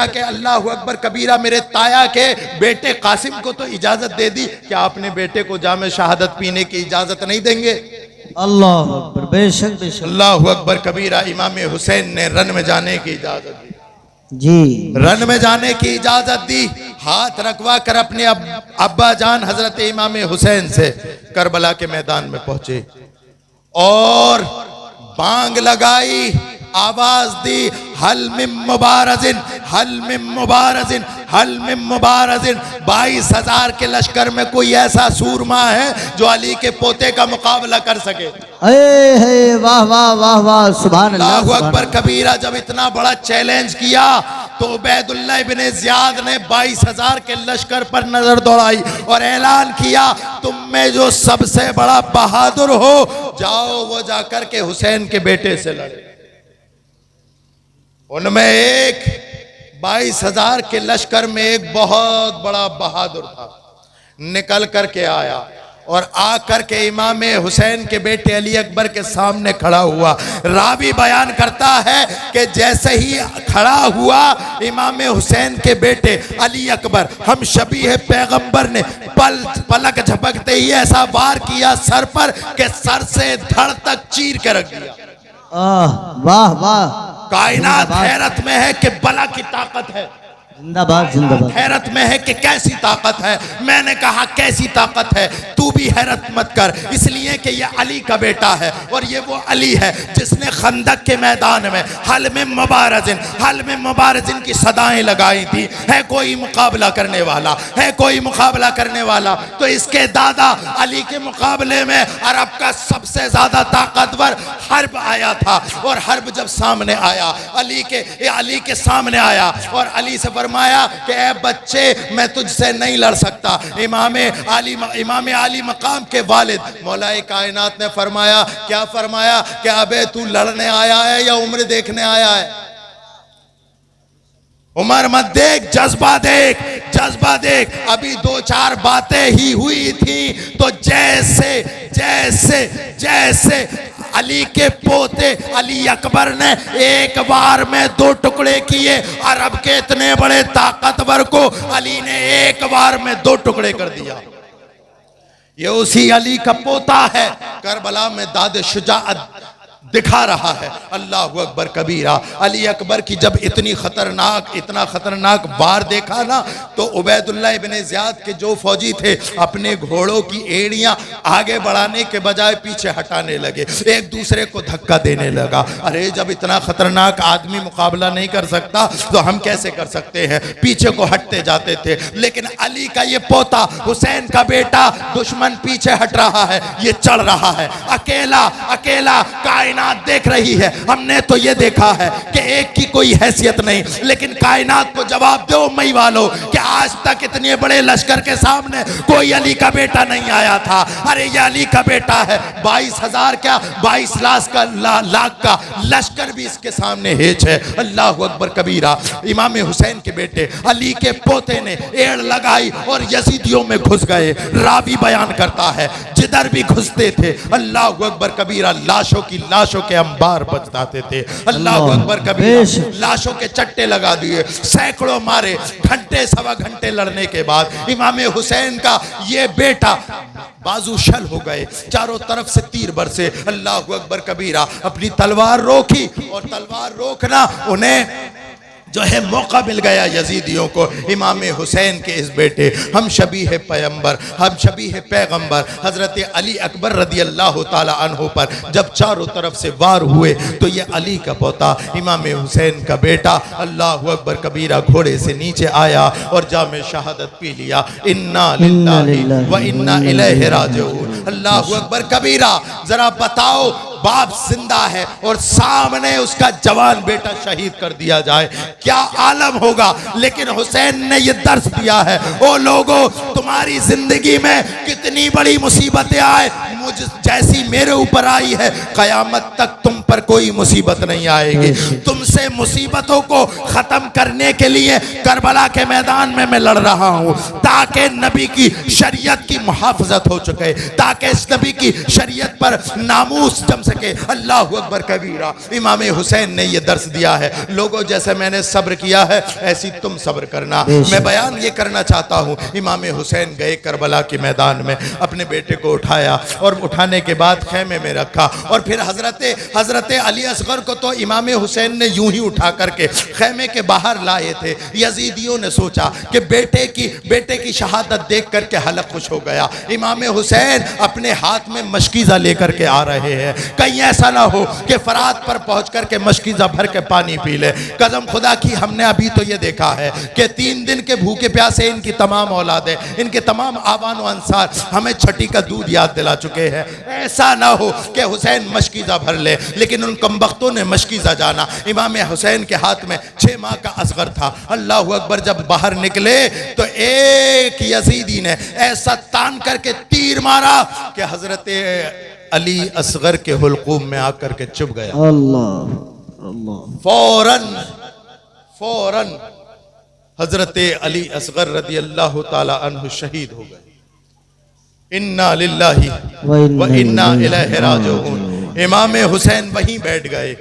के अल्लाह अकबर कबीरा मेरे ताया के बेटे कासिम को तो इजाजत दे दी, क्या आपने बेटे को जामे शहादत पीने की इजाजत नहीं देंगे? अल्लाह अकबर। बेशक बेशक। अल्लाह अकबर कबीरा। इमाम हुसैन ने रन में जाने की इजाजत दी जी, रन में जाने की इजाजत दी। हाथ रखवा कर अपने अब्बा जान हजरत इमाम हुसैन से करबला के मैदान में पहुंचे और बांग लगाई, आवाज दी, हल मिन मुबारजिन, हल मिन मुबारजिन, हल मिन मुबारजिन। 22,000 के लश्कर में कोई ऐसा सूरमा है जो अली के पोते का मुकाबला कर सके? हे वाह वाह वाह वाह, सुभान अल्लाह। अल्लाहु अकबर कबीरा। जब इतना बड़ा चैलेंज किया तो उबैदुल्लाह इब्ने ज़ियाद ने 22,000 के लश्कर पर नजर दौड़ाई और ऐलान किया, तुम में जो सबसे बड़ा बहादुर हो, जाओ वो जाकर के हुसैन के बेटे से लड़े। उनमें एक 22,000 के लश्कर में एक बहुत बड़ा बहादुर था, निकल करके आया और आकर के इमाम हुसैन के बेटे अली अकबर के सामने खड़ा हुआ। रावी बयान करता है कि जैसे ही खड़ा हुआ इमाम हुसैन के बेटे अली अकबर, हम शबीह पैगंबर ने पलक झपकते ही ऐसा वार किया सर पर कि सर से धड़ तक चीर के रख दिया। वाह वाह। कायनात हैरत में है कि बला की ताकत है, जिंदाबाद जिंदाबाद। हैरत में है कि कैसी ताकत है। मैंने कहा कैसी ताकत है, तू भी हैरत मत कर, इसलिए कि ये अली का बेटा है और ये वो अली है जिसने खंदक के मैदान में हल में मुबारजिन, हल में मुबारजिन की सदाएं लगाई थी। है कोई मुकाबला करने वाला, है कोई मुकाबला करने वाला तो इसके दादा अली के मुकाबले में अरब का सबसे सबसे ज्यादा ताकतवर हर्ब आया था। और हर्ब जब सामने आया, अली के सामने आया और अली से फरमाया कि ए बच्चे, मैं तुझसे नहीं लड़ सकता। इमाम आली मकाम के वालिद मौलाए कायनात ने फरमाया, क्या फरमाया कि अबे तू लड़ने आया है या उम्र देखने आया है? उम्र मत देख, जज्बा देख, जज्बा देख। अभी 2-4 बातें ही हुई थी तो जैसे जैसे जैसे अली के पोते अली अकबर ने एक बार में 2 टुकड़े किए, अरब के इतने बड़े ताकतवर को अली ने एक बार में 2 टुकड़े कर दिया। ये उसी अली का पोता है, करबला में दाद शुजाअत दिखा रहा है। अल्लाहु अकबर कबीरा। अली अकबर की जब इतना खतरनाक वार देखा ना, तो उबैदुल्लाह इब्ने ज़ियाद के जो फौजी थे अपने घोड़ों की एड़ियां आगे बढ़ाने के बजाय पीछे हटाने लगे, एक दूसरे को धक्का देने लगा। अरे जब इतना खतरनाक आदमी मुकाबला नहीं कर सकता तो हम कैसे कर सकते हैं? पीछे को हटते जाते थे। लेकिन अली का ये पोता, हुसैन का बेटा, दुश्मन पीछे हट रहा है, ये चढ़ रहा है अकेला अकेला। कायनात देख रही है। हमने तो ये देखा है कि एक की कोई हैसियत नहीं, लेकिन कायनात को जवाब दो मई वालों कि आज तक इतने बड़े लश्कर के सामने कोई अली का बेटा नहीं आया था। अरे ये अली का बेटा है। 22,000 क्या 22 लाख का लश्कर भी इसके सामने हेच है। अल्लाहु अकबर कबीरा। इमाम हुसैन के बेटे अली के पोते ने एड़ लगाई और यजीदियों में घुस गए। रावी बयान करता है जिधर भी घुसते थे अल्लाहु अकबर कबीरा, लाशों के अंबार बच जाते थे। अल्लाहु अकबर कबीरा। लाशों के चट्टे लगा दिए, सैकड़ों मारे। घंटे सवा घंटे लड़ने के बाद इमाम हुसैन का ये बेटा बाजू शल हो गए, चारों तरफ से तीर बरसे। अल्लाहु अकबर कबीरा। अपनी तलवार रोकी और तलवार रोकना उन्हें जो है मौका मिल गया यजीदियों को। इमाम हुसैन के इस बेटे, हम शबीह पैगंबर, हम शबीह पैगंबर हजरत अली अकबर रदी अल्लाह ताला अन्हु पर जब चारों तरफ से वार हुए तो ये अली का पोता इमाम हुसैन का बेटा अल्लाहु अकबर कबीरा घोड़े से नीचे आया और जामे शहादत पी लिया। इन्ना लिल्लाहि व इन्ना इलैहि राजिऊन। अल्लाहु अकबर कबीरा। जरा बताओ, बाप जिंदा है और सामने उसका जवान बेटा शहीद कर दिया जाए, क्या आलम होगा। लेकिन हुसैन ने यह दर्श दिया है, ओ लोगों, तुम्हारी जिंदगी में कितनी बड़ी मुसीबतें आए, मुझ जैसी मेरे ऊपर आई है, कयामत तक तुम पर कोई मुसीबत नहीं आएगी। तुमसे मुसीबतों को खत्म करने के लिए करबला के मैदान में मैं लड़ रहा हूँ, ताकि नबी की शरीयत की मुहाफ़ज़त हो सके, ताकि इस नबी की शरीयत पर नामूस जम सके। अल्लाहु अकबर कबीरा। इमाम हुसैन ने यह दर्श दिया है, लोगों जैसे मैंने सब्र किया है ऐसी तुम सब्र करना। मैं बयान ये करना चाहता हूँ, इमाम हुसैन गए करबला के मैदान में, अपने बेटे को उठाया और उठाने के बाद खेमे में रखा और फिर हजरत अली असगर को तो इमाम हुसैन ने यूं ही उठा करके खेमे के बाहर लाए थे। यजीदियों ने सोचा कि बेटे की शहादत देख करके हलक खुश हो गया। इमाम हुसैन अपने हाथ में मशकीज़ा लेकर के आ रहे हैं, कहीं ऐसा ना हो कि फरात पर पहुंच करके मशकीज़ा भर के पानी पी ले। कसम खुदा की, हमने अभी तो ये देखा है कि 3 दिन के भूखे प्यासे इनकी तमाम औलादें, इनके तमाम आवान व अंसार हमें छठी का दूध याद दिला चुके हैं। ऐसा ना हो कि हुसैन मशकीज़ा भर ले, लेकिन उन कमबख्तों ने मशकीज़ा जाना। इमाम हुसैन के हाथ में 6 माह का असगर था। अल्लाहु अकबर। जब बाहर निकले तो एक यजीदी ने ऐसा तान करके तीर मारा कि हजरत अली असगर के हुल्कूम में आकर के चुभ गया। फौरन हजरत अली असगर रदी अल्लाह ताला अन्हु शहीद हो गए। इन्ना लिल्लाहि व इन्ना इलैहि राजिऊन। इमाम हुसैन वहीं बैठ गए,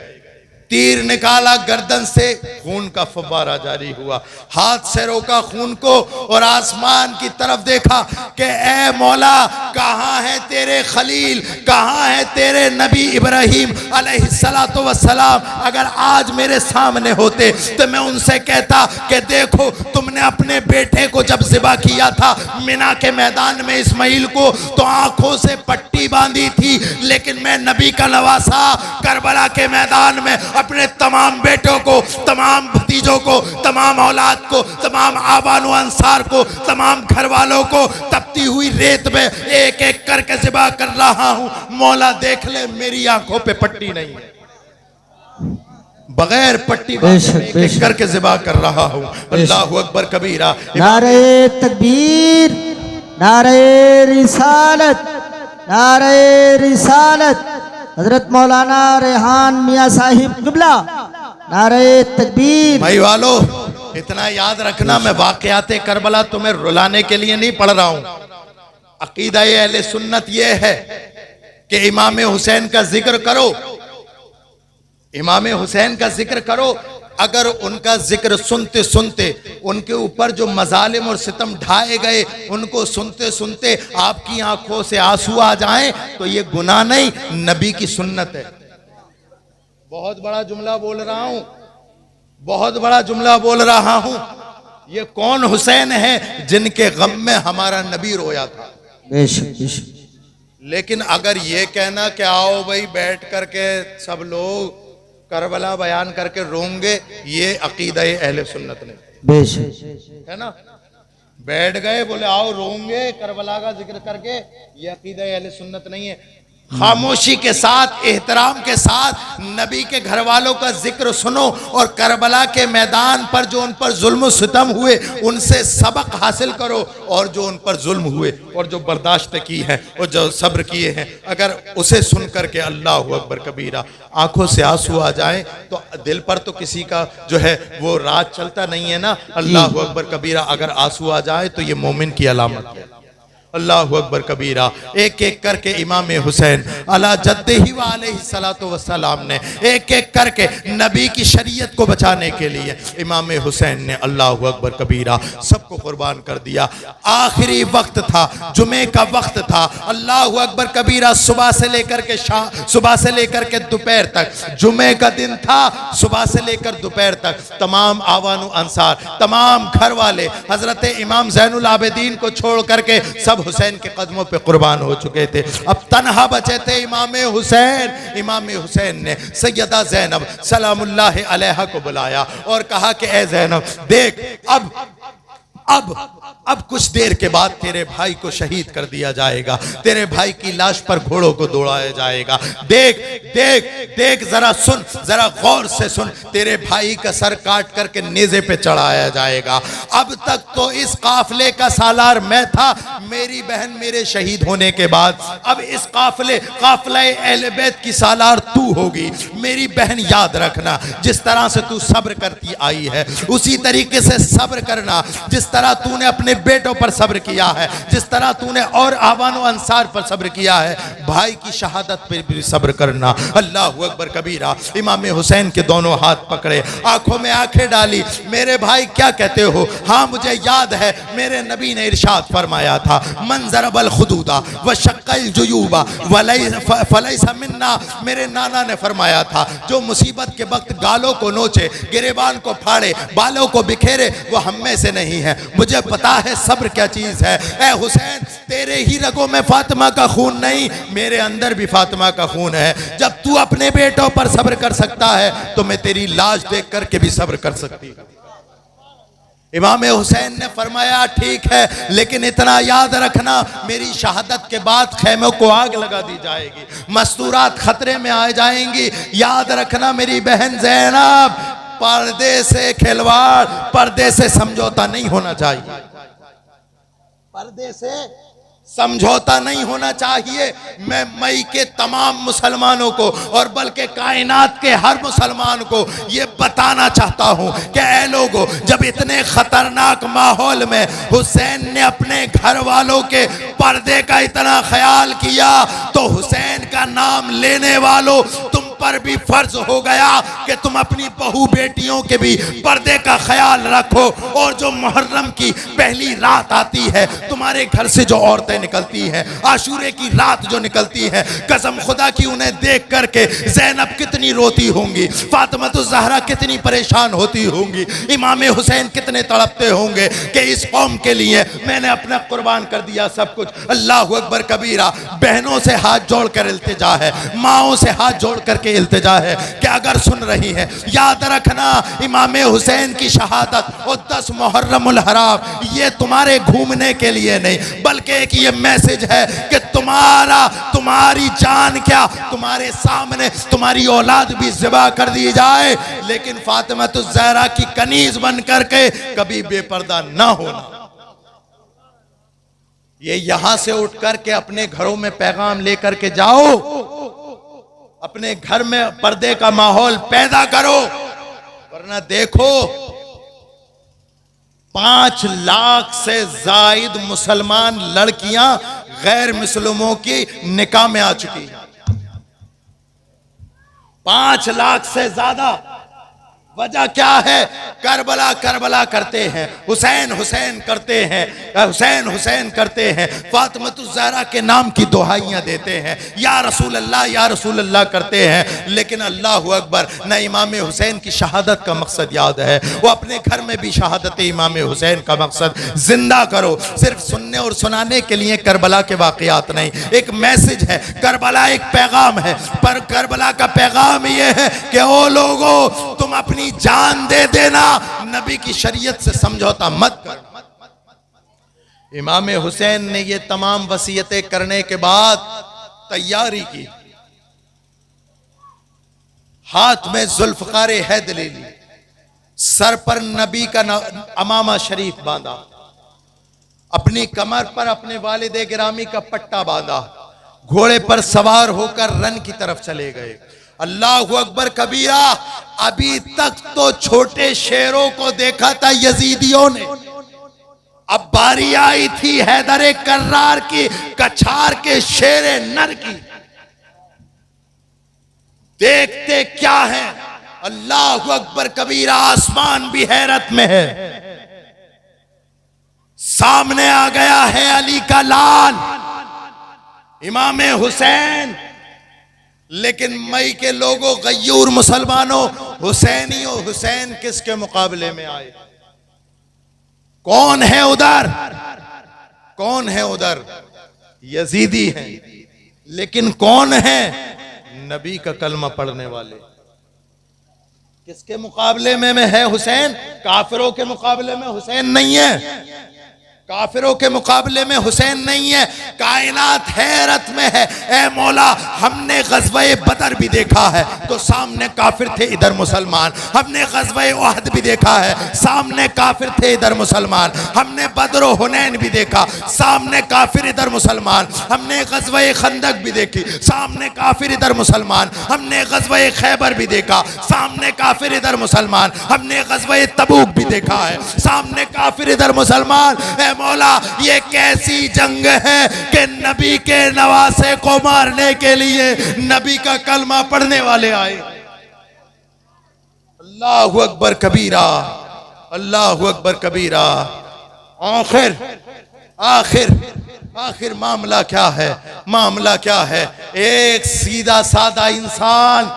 तीर निकाला गर्दन से, खून का फव्वारा जारी हुआ, हाथ से रोका खून को और आसमान की तरफ देखा कि ए मौला, कहाँ है तेरे खलील, कहाँ है तेरे नबी इब्राहिम अलैहिस्सलातु वस्सलाम। अगर आज मेरे सामने होते तो मैं उनसे कहता कि देखो, तुमने अपने बेटे को जब ज़िबा किया था मिना के मैदान में इस्माइल को, तो आंखों से पट्टी बांधी थी, लेकिन मैं नबी का नवासा करबला के मैदान में अपने तमाम बेटों को, तमाम भतीजों को, तमाम औलाद को, तमाम आबानो अंसार को, तमाम घर वालों को तपती हुई रेत में एक एक करके ज़िबा कर रहा हूं। मौला देख ले मेरी आंखों पे पट्टी नहीं है, बगैर पट्टी एक एक करके ज़िबा कर रहा हूं। अल्लाहु अकबर कबीरा। नारे तकबीर, नारे रिसालत, नारे रिसालत। हजरत मौलाना रेहान मियाँ साहिब क़िबला, नारे तकबीर। भाई वालों, इतना याद रखना, मैं वाक़यात करबला तुम्हें रुलाने के लिए नहीं पढ़ रहा हूं। अकीदा अहले सुन्नत यह है कि इमाम हुसैन का जिक्र करो, इमाम हुसैन का जिक्र करो। अगर उनका जिक्र सुनते सुनते उनके ऊपर जो मजालिम और सितम ढाए गए, उनको सुनते सुनते आपकी आंखों से आंसू आ जाएं, तो ये गुनाह नहीं, नबी की सुन्नत है। बहुत बड़ा जुमला बोल रहा हूं, बहुत बड़ा जुमला बोल रहा हूं। ये कौन हुसैन है जिनके गम में हमारा नबी रोया था। लेकिन अगर ये कहना कि आओ भाई बैठ करके सब लोग करबला बयान करके रोंगे, ये अकीदा अहले सुन्नत नहीं है ना। बैठ गए बोले आओ रोंगे करबला का जिक्र करके, ये अकीदा अहले सुन्नत नहीं है। खामोशी के साथ, एहतराम के साथ नबी के घर वालों का जिक्र सुनो और करबला के मैदान पर जो उन पर जुल्म सितम हुए उनसे सबक हासिल करो, और जो उन पर जुल्म हुए और जो बर्दाश्त की है और जो सब्र किए हैं, अगर उसे सुन करके अल्लाहु अकबर कबीरा आंखों से आंसू आ जाएं तो दिल पर तो किसी का जो है वो राज चलता नहीं है ना। अल्लाहु अकबर कबीरा अगर आंसू आ जाए तो ये मोमिन की अलामत है। अल्लाहु अकबर कबीरा। एक एक करके इमाम हुसैन अला जद्दिही व अलैहि सलातो वस्सलाम ने एक एक करके नबी की शरीयत को बचाने के लिए इमाम हुसैन ने अल्लाहु अकबर कबीरा सबको कुर्बान कर दिया। आखिरी वक्त था, जुमे का वक्त था। अल्लाहु अकबर कबीरा सुबह से लेकर के सुबह से लेकर के दोपहर तक, जुमे का दिन था, सुबह से लेकर दोपहर तक तमाम आवानु अंसार, तमाम घर वाले हजरत इमाम ज़ैनुल आबिदीन को छोड़ करके सब हुसैन के कदमों पे कुर्बान हो चुके थे। अब तन्हा बचे थे इमाम हुसैन। इमाम हुसैन ने सैयदा ज़ैनब सलामुल्लाह अलैहा को बुलाया और कहा कि ए ज़ैनब देख, अब कुछ देर के बाद तेरे भाई को शहीद कर दिया जाएगा, तेरे भाई की लाश पर घोड़ों को दौड़ाया जाएगा। देख देख देख, जरा सुन, जरा गौर से सुन, तेरे भाई का सर काट करके नेज़े पे चढ़ाया जाएगा। अब तक तो इस काफले का सालार मैं था, मेरी बहन मेरे शहीद होने के बाद अब इस काफला अहले बैत की सालार तू होगी। मेरी बहन याद रखना, जिस तरह से तू सब्र करती आई है उसी तरीके से सब्र करना। जिस तरह तूने अपने बेटों पर सब्र किया है, जिस तरह तूने और आवानो अंसार पर सब्र किया है, भाई की शहादत पर भी सब्र करना। अल्लाहु अकबर कबीरा। इमाम हुसैन के दोनों हाथ पकड़े, आंखों में आंखें डाली, मेरे भाई क्या कहते हो? हाँ मुझे याद है, मेरे नबी ने इरशाद फरमाया था, मन ज़रबल खुदूदा व शक्कल जुयूबा फलैसा मिन्ना। मेरे नाना ने फरमाया था, जो मुसीबत के वक्त गालों को नोचे, गिरेबान को फाड़े, बालों को बिखेरे, वो हम में से नहीं है। मुझे पता है सब्र क्या चीज है। ए हुसैन, तेरे ही रगों में फातिमा का खून नहीं, मेरे अंदर भी फातिमा का खून है। जब तू अपने बेटों पर सब्र कर सकता है तो मैं तेरी लाश देख करके भी सब्र कर सकती हूं। इमाम हुसैन ने फरमाया ठीक है, लेकिन इतना याद रखना, मेरी शहादत के बाद खेमों को आग लगा दी जाएगी, मस्तूरात खतरे में आ जाएंगी। याद रखना मेरी बहन ज़ैनब, पर्दे से खिलवाड़, पर्दे से समझौता नहीं होना चाहिए, पर्दे से समझौता नहीं होना चाहिए। मैं मई के तमाम मुसलमानों को और बल्कि कायनात के हर मुसलमान को ये बताना चाहता हूँ कि ऐ लोगों, जब इतने खतरनाक माहौल में हुसैन ने अपने घर वालों के पर्दे का इतना ख्याल किया, तो हुसैन का नाम लेने वालों तुम पर भी फर्ज हो गया कि तुम अपनी बहू बेटियों के भी पर्दे का ख्याल रखो। और जो मुहर्रम की पहली रात आती है, तुम्हारे घर से जो औरतें निकलती हैं, आशूरे की रात जो निकलती है, कसम खुदा की उन्हें देख करके ज़ैनब कितनी कितनी रोती होंगी, फातिमा ज़हरा कितनी परेशान होती होंगी, इमाम हुसैन कितने तड़पते होंगे कि इस कौम के लिए मैंने अपना कुर्बान कर दिया सब कुछ। अल्लाह अकबर कबीरा। बहनों से हाथ जोड़ कर इल्तिजा है, माओं से हाथ जोड़ करके इल्तिजा है कि अगर सुन रही है याद रखना इमाम हुसैन की शहादत और 10 मुहर्रमुल हराम ये तुम्हारे घूमने के लिए नहीं, बल्कि एक ये मैसेज है कि तुम्हारी जान क्या, तुम्हारे सामने तुम्हारी औलाद भी ज़िबा कर दी जाए, लेकिन फातिमा ज़हरा की कनीज बन करके कभी बेपर्दा ना होना। ये यहां से उठ करके अपने घरों में पैगाम लेकर के जाओ, अपने घर में पर्दे का माहौल पैदा करो, वरना देखो 5 लाख से जायद मुसलमान लड़कियां गैर मुस्लिमों की निकाह में आ चुकी हैं। 5 लाख से ज्यादा। वजह क्या है? करबला करबला करते हैं, हुसैन हुसैन करते हैं, हुसैन हुसैन करते हैं, फातिमा ज़हरा के नाम की दुहाइयाँ देते हैं, या रसूल अल्लाह करते हैं, लेकिन अल्लाह अकबर न इमाम हुसैन की शहादत का मकसद याद है। वो अपने घर में भी शहादत इमाम हुसैन का मकसद जिंदा करो। सिर्फ सुनने और सुनाने के लिए करबला के वाक़यात नहीं, एक मैसेज है, करबला एक पैगाम है, पर करबला का पैगाम ये है कि ओ लोगों तुम अपनी जान दे देना, नबी की शरीयत से समझौता मत कर। इमाम हुसैन ने ये तमाम वसीयतें करने के बाद तैयारी की, हाथ में जुल्फ़कार हैद ले ली, सर पर नबी का अमामा शरीफ बांधा, अपनी कमर पर अपने वालिदे गिरामी का पट्टा बांधा, घोड़े पर सवार होकर रन की तरफ चले गए। अल्लाह अकबर कबीरा। अभी तक तो छोटे शेरों को देखा था यजीदियों ने, अब बारी आई थी हैदर कर्रार की, कछार के शेरे नर की। देखते क्या है? अल्लाह अकबर कबीरा। आसमान भी हैरत में है। सामने आ गया है अली का लाल इमाम हुसैन। लेकिन मई के लोगों, गयूर मुसलमानों, हुसैनियों, हुसैन किसके मुकाबले में आए? कौन है उधर? कौन है उधर? यजीदी हैं, लेकिन कौन है? नबी का कलमा पढ़ने वाले। किसके मुकाबले में है हुसैन? काफिरों के मुकाबले में हुसैन नहीं है, काफिरों के मुकाबले में हुसैन नहीं है। कायनात हैरत में है। ए मौला, हमने ग़ज़वा-ए बदर भी देखा है तो सामने काफिर थे, इधर मुसलमान। हमने ग़ज़वा-ए उहद भी देखा है, सामने काफिर थे, इधर मुसलमान। हमने बदर और हुनैन भी देखा, सामने काफिर, इधर मुसलमान। हमने ग़ज़वा-ए खंदक भी देखी, सामने काफिर, इधर मुसलमान। हमने ग़ज़वा-ए खैबर भी देखा, सामने काफिर, इधर मुसलमान। हमने ग़ज़वा-ए तबूक भी देखा है, सामने काफिर, इधर मुसलमान। मौला, ये कैसी जंग है कि नबी के नवासे को मारने के लिए नबी का कलमा पढ़ने वाले आए। अल्लाहु अकबर कबीरा, अल्लाहु अकबर कबीरा। आखिर आखिर आखिर मामला क्या है? मामला क्या है? एक सीधा साधा इंसान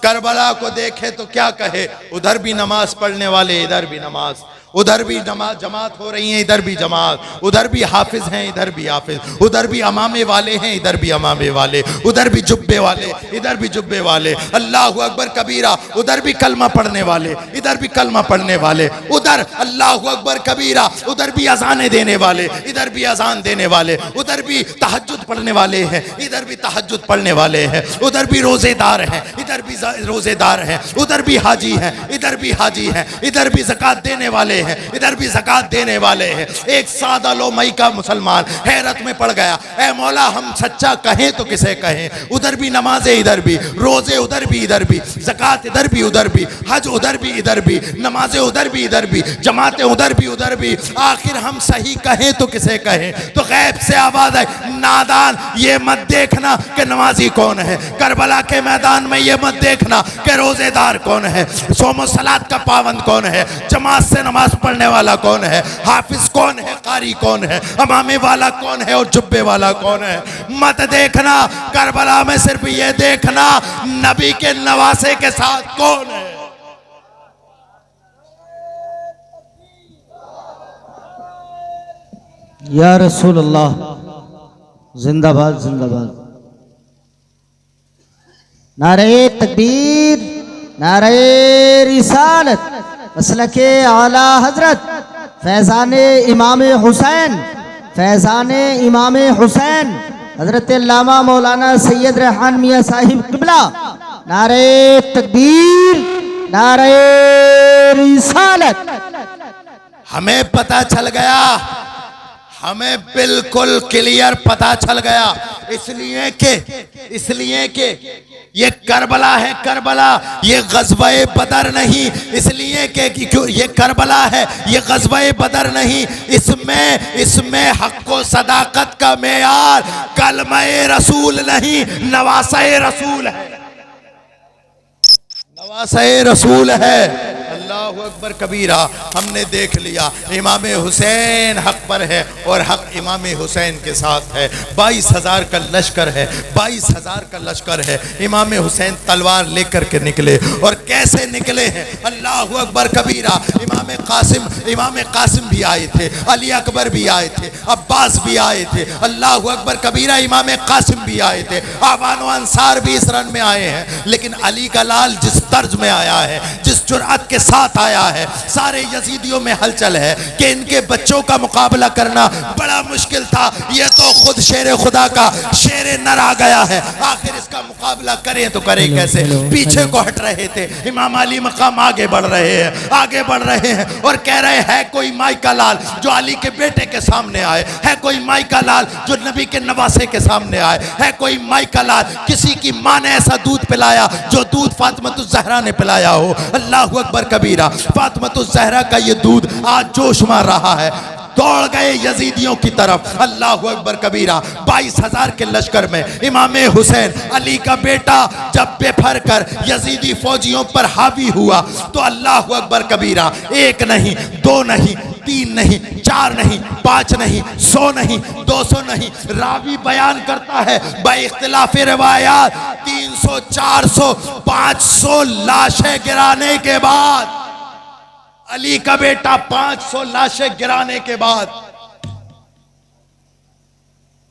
करबला को देखे तो क्या कहे? उधर भी नमाज पढ़ने वाले, इधर भी नमाज, उधर भी नमाज जमात हो रही है, इधर भी जमात, उधर भी हाफिज हैं, इधर भी हाफिज, उधर भी अमामे वाले हैं, इधर भी अमामे वाले, उधर भी जुब्बे वाले, इधर भी जुब्बे वाले। अल्लाहु अकबर कबीरा। उधर भी कलमा पढ़ने वाले, इधर भी कलमा पढ़ने वाले, उधर अल्लाहु अकबर कबीरा, उधर भी अजाने देने वाले, इधर भी अजान देने वाले, उधर भी तहज्जुद पढ़ने वाले हैं, इधर भी तहज्जुद पढ़ने वाले हैं, उधर भी रोजेदार हैं, इधर भी रोजेदार हैं, उधर भी हाजी हैं, इधर भी हाजी हैं, इधर भी ज़कात देने वाले हैं, इधर भी ज़कात देने वाले हैं। एक सादा लो मई का मुसलमान हैरत में पड़ गया। ए मौला, हम सच्चा कहें तो किसे कहें? उधर भी नमाज़े, इधर भी रोजे, उधर भी इधर भी ज़कात, इधर भी उधर भी हज, उधर भी इधर भी नमाज़े, उधर भी इधर भी जमातें, उधर भी उधर भी। आखिर हम सही कहें तो किसे कहें? तो गैब से आवाज़ है, नादान, ये मत देखना कि नमाजी कौन है, करबला के मैदान में ये मत देखना कि रोजेदार कौन है, सोमो सलात का पाबंद कौन है, जमात से नमाज नमाज पढ़ने वाला कौन है, हाफिज कौन है, कारी कौन है, अमामे वाला कौन है और जुब्बे वाला कौन है। मत देखना करबला में, सिर्फ ये देखना नबी के नवासे के साथ कौन है। या रसूल अल्लाह, जिंदाबाद जिंदाबाद। नारे तकबीर, नारे रिसालत, मसलके आला हजरत फैजान इमाम हुसैन, फैजान इमाम हुसैन हजरत अल्लामा मौलाना सैयद रेहान मियाँ साहिब किबला। नारे तकबीर, नारे रिसालत। हमें पता चल गया, हमें बिल्कुल क्लियर पता चल गया, इसलिए कि ये करबला है, करबला ये ग़ज़वा-ए बदर नहीं, इसलिए कि क्यों ये करबला है, ये ग़ज़वा-ए बदर नहीं। इसमें हक़ व सदाकत का मेयार कलमा-ए रसूल नहीं, नवासा-ए रसूल है, नवासा-ए रसूल है। अल्लाहु अकबर कबीरा। हमने देख लिया इमाम हुसैन हक पर है और हक इमाम हुसैन के साथ है। 22,000 का लश्कर है, 22,000 का लश्कर है। इमाम हुसैन तलवार लेकर के निकले और कैसे निकले हैं, अल्लाहु अकबर कबीरा। इमाम कासिम भी आए थे, अली अकबर भी आए थे, अब्बास भी आए थे, अल्लाहु अकबर कबीरा। इमाम कासिम भी आए थे, आवान व अंसार भी इस रन में आए हैं। लेकिन अली का लाल जिस तर्ज में आया है, जिस जुर्अत के साथ आया है, सारे यजीदियों में हलचल है कि इनके बच्चों का मुकाबला करना बड़ा मुश्किल था। ये तो खुद शेर खुदा का शेर नर आ गया है, आखिर इसका मुकाबला करें तो करें कैसे। पीछे को हट रहे थे, इमाम अली मकाम आगे बढ़ रहे हैं, आगे बढ़ रहे हैं और कह रहे हैं कोई माई का लाल जो अली के बेटे के सामने आए, है कोई माई का लाल जो नबी के नवासे के सामने आए, है कोई माई का लाल किसी की माँ ने ऐसा दूध पिलाया जो दूध फातिमतुज़ ज़हरा ने पिलाया हो। अल्लाहु अकबर कबीरा। फातिमतुज़ ज़हरा का ये दूध आज जोश मार रहा है। दौड़ गए यजीदियों की तरफ, अल्लाहु अकबर कबीरा। 22,000 के लश्कर में इमाम हुसैन अली का बेटा जब बेफर कर यजीदी फौजियों पर हावी हुआ तो अल्लाहु अकबर कबीरा, 1 नहीं, 2 नहीं, 3 नहीं, 4 नहीं, 5 नहीं, 100 नहीं, 200 नहीं, रावी बयान करता है बाइख्तिलाफ रिवायात 300, 400, 500 लाशें गिराने के बाद, अली का बेटा 500 लाशें गिराने के बाद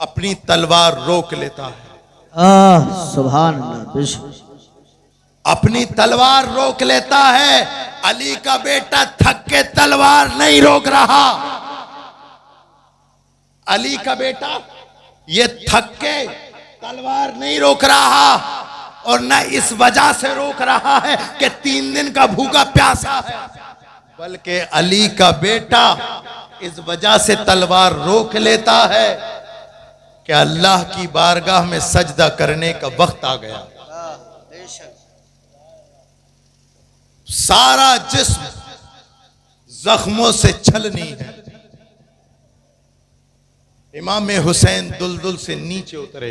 अपनी तलवार रोक लेता है। सुभान अल्लाह। अपनी तलवार रोक लेता है। अली का बेटा थक के तलवार नहीं रोक रहा। अली का बेटा ये थक के तलवार नहीं रोक रहा और न इस वजह से रोक रहा है कि 3 दिन का भूखा प्यासा है, बल्कि अली का बेटा इस वजह से तलवार रोक लेता है कि अल्लाह की बारगाह में सजदा करने का वक्त आ गया। सारा जिस्म जख्मों से छलनी है। इमाम हुसैन दुलदुल से नीचे उतरे,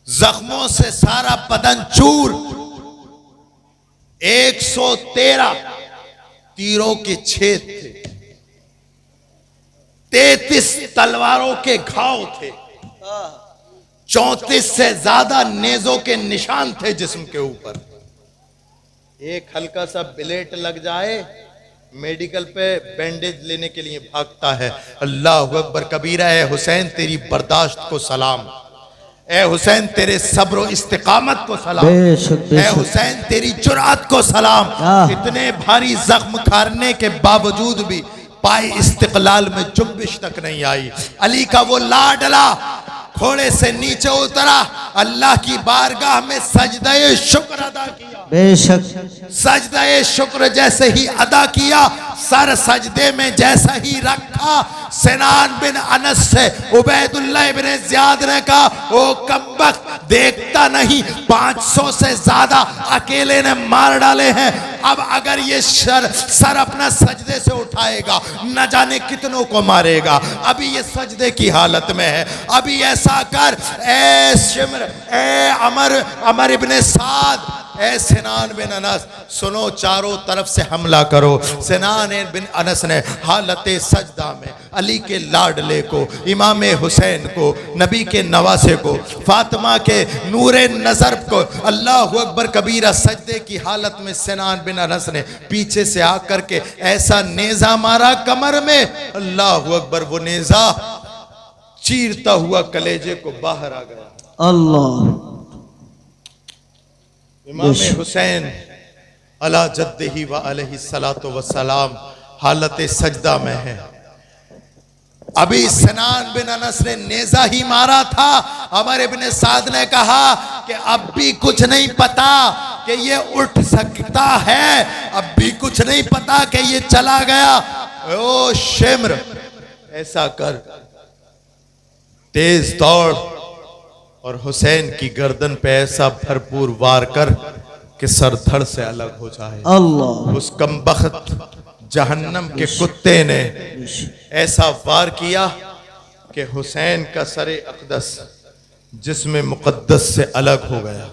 जख्मों से सारा बदन चूर। 113 तीरों के छेद थे, 33 तलवारों के घाव थे, 34 से ज्यादा नेजों के निशान थे जिस्म के ऊपर। एक हल्का सा ब्लेड लग जाए मेडिकल पे बैंडेज लेने के लिए भागता है। अल्लाह अकबर कबीरा। ए हुसैन तेरी बर्दाश्त को सलाम, ए हुसैन तेरे सब्र और इस्तिकामत को सलाम, ए हुसैन तेरी जुरात को सलाम। इतने भारी जख्म खारने के बावजूद भी पाए इस्तिकलाल में जुम्बिश तक नहीं आई। अली का वो लाडला घोड़े से नीचे उतरा, अल्लाह की बारगाह में सजदे शुक्र अदा किया। बेशक सजदे शुक्र जैसे ही अदा किया, सर सजदे में जैसा ही रखा, सिनान बिन अनस से उबैदुल्लाह इब्न ज़ियाद ने कहा, ओ कमबख्त देखता नहीं 500 से ज्यादा अकेले ने मार डाले हैं। अब अगर ये सर अपना सजदे से उठाएगा न जाने कितनों को मारेगा। अभी ये सजदे की हालत में है। अभी ऐसा कर, ए शिमर, ए अमर इब्न साद, ए सिनान बिन अनस सुनो, चारों तरफ से हमला करो। सिनान बिन अनस ने हालत सजदा में अली के लाडले को, इमाम हुसैन को, नबी के नवासे को, फातिमा के नूरे नजर को, अल्लाह अकबर कबीरा, सजदे की हालत में सिनान बिन अनस ने पीछे से आकर के ऐसा नेजा मारा कमर में, अल्लाह अकबर, वो नेजा चीरता हुआ कलेजे को बाहर आ गया। अल्लाह। इमाम हुसैन अला जद्दिही व अलैहि सलातो व सलाम हालत सजदा में है। अभी सिनान बिन अनस ने नेजा ही मारा था। अमर इब्ने साद ने कहा कि अब भी कुछ नहीं पता कि ये उठ सकता है, अब भी कुछ नहीं पता कि ये चला गया। ओ शिम्र, ऐसा कर, तेज दौड़ और हुसैन की गर्दन पे ऐसा भरपूर वार कर कि सर धड़ से अलग हो जाए। अल्लाह। उस कमबख्त जहन्नम के कुत्ते ने ऐसा वार किया कि हुसैन का सरे अक़दस जिस्म मुक़द्दस से अलग हो गया।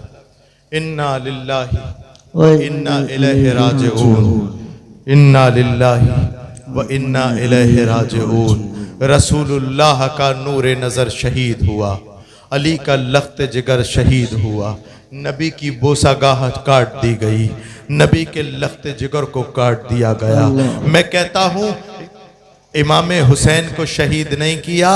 इन्ना लिल्लाहि व इन्ना इलैहि राजिऊन, इन्ना लिल्लाहि व इन्ना इलैहि राजिऊन। रसूलुल्लाह का नूरे नज़र शहीद हुआ, अली का लख्त जिगर शहीद हुआ, नबी की बोसागाह काट दी गई, नबी के लख्त जिगर को काट दिया गया। मैं कहता हूँ इमाम हुसैन को शहीद नहीं किया,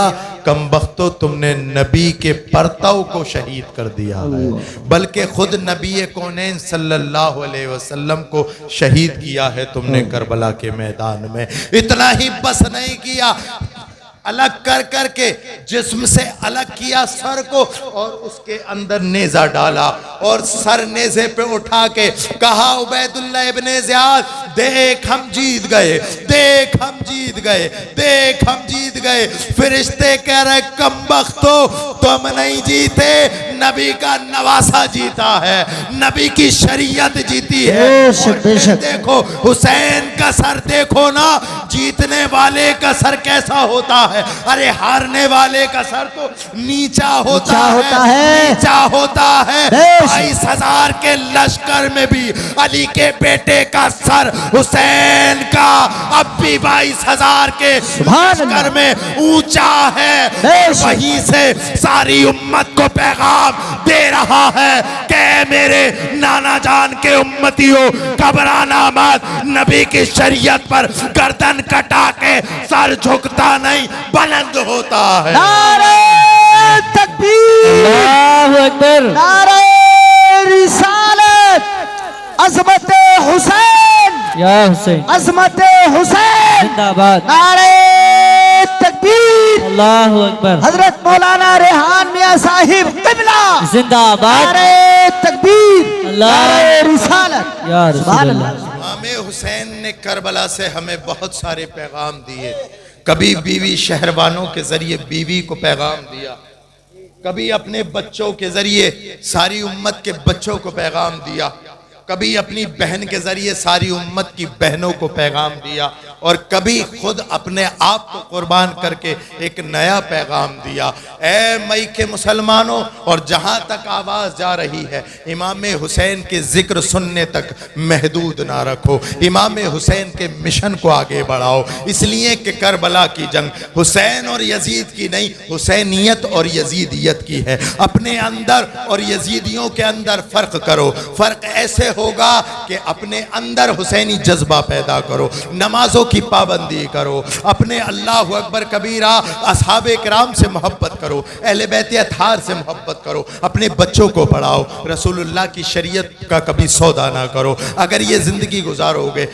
कमबख्तो तुमने नबी के परतव को शहीद कर दिया है, बल्कि खुद नबी कौनैन सल्लल्लाहु अलैहि वसल्लम को शहीद किया है तुमने करबला के मैदान में। इतना ही बस नहीं किया, अलग कर करके जिस्म से अलग किया सर को और उसके अंदर नेजा डाला और सर नेजे पे उठा के कहा, उबैदुल्लाह इब्ने ज़ियाद, देख हम जीत गए, देख हम जीत गए, देख हम जीत गए। फिरिश्ते कह रहे, कमबख्तो तुम नहीं जीते, नबी का नवासा जीता है, नबी की शरीयत जीती है। देखो हुसैन का सर देखो ना, जीतने वाले का सर कैसा होता है। अरे हारने वाले का सर तो नीचा होता है, नीचा होता है। 22,000 के लश्कर में भी अली के बेटे का सर हुसैन का अब भी 22,000 के लश्कर में ऊंचा है। वहीं से सारी उम्मत को पैगाम दे रहा है कि मेरे नाना जान के उम्मतियों, घबराना मत, नबी की शरीयत पर गर्दन कटा के सर झुकता नहीं, बुलंद होता है। नारे तकबीर, अल्लाहु अकबर, नारे रिसालत, अज़मत हुसैन, या हुसैन, अज़मत हुसैन, जिंदाबाद, नारे तकबीर, अल्लाहु अकबर, हजरत मौलाना रेहान मियां साहिब किबला, जिंदाबाद, नारे तकबीर, अल्लाह, नारे रिसालत, या रसूल अल्लाह। इमाम हुसैन ने करबला से हमें बहुत सारे पैगाम दिए। कभी बीवी शहरवानों के जरिए बीवी को पैगाम दिया, कभी अपने बच्चों के जरिए सारी उम्मत के बच्चों को पैगाम दिया, कभी अपनी बहन के जरिए सारी उम्मत की बहनों को पैगाम दिया, और कभी खुद अपने आप को कुर्बान करके एक नया पैगाम दिया। ए मई के मुसलमानों, और जहाँ तक आवाज़ जा रही है, इमाम हुसैन के जिक्र सुनने तक महदूद ना रखो, इमाम हुसैन के मिशन को आगे बढ़ाओ। इसलिए कि करबला की जंग हुसैन और यजीद की नहीं, हुसैनियत और यजीदियत की है। अपने अंदर और यजीदियों के अंदर फ़र्क करो। फ़र्क ऐसे होगा कि अपने अंदर हुसैनी जज्बा पैदा करो, नमाजों की पाबंदी करो, अपने अल्लाहु अकबर कबीरा असहाबे किराम से मोहब्बत करो, अहले बैत अतहार से मोहब्बत करो, अपने बच्चों को पढ़ाओ, रसूलुल्लाह की शरीयत का कभी सौदा ना करो। अगर ये ज़िंदगी गुजारोगे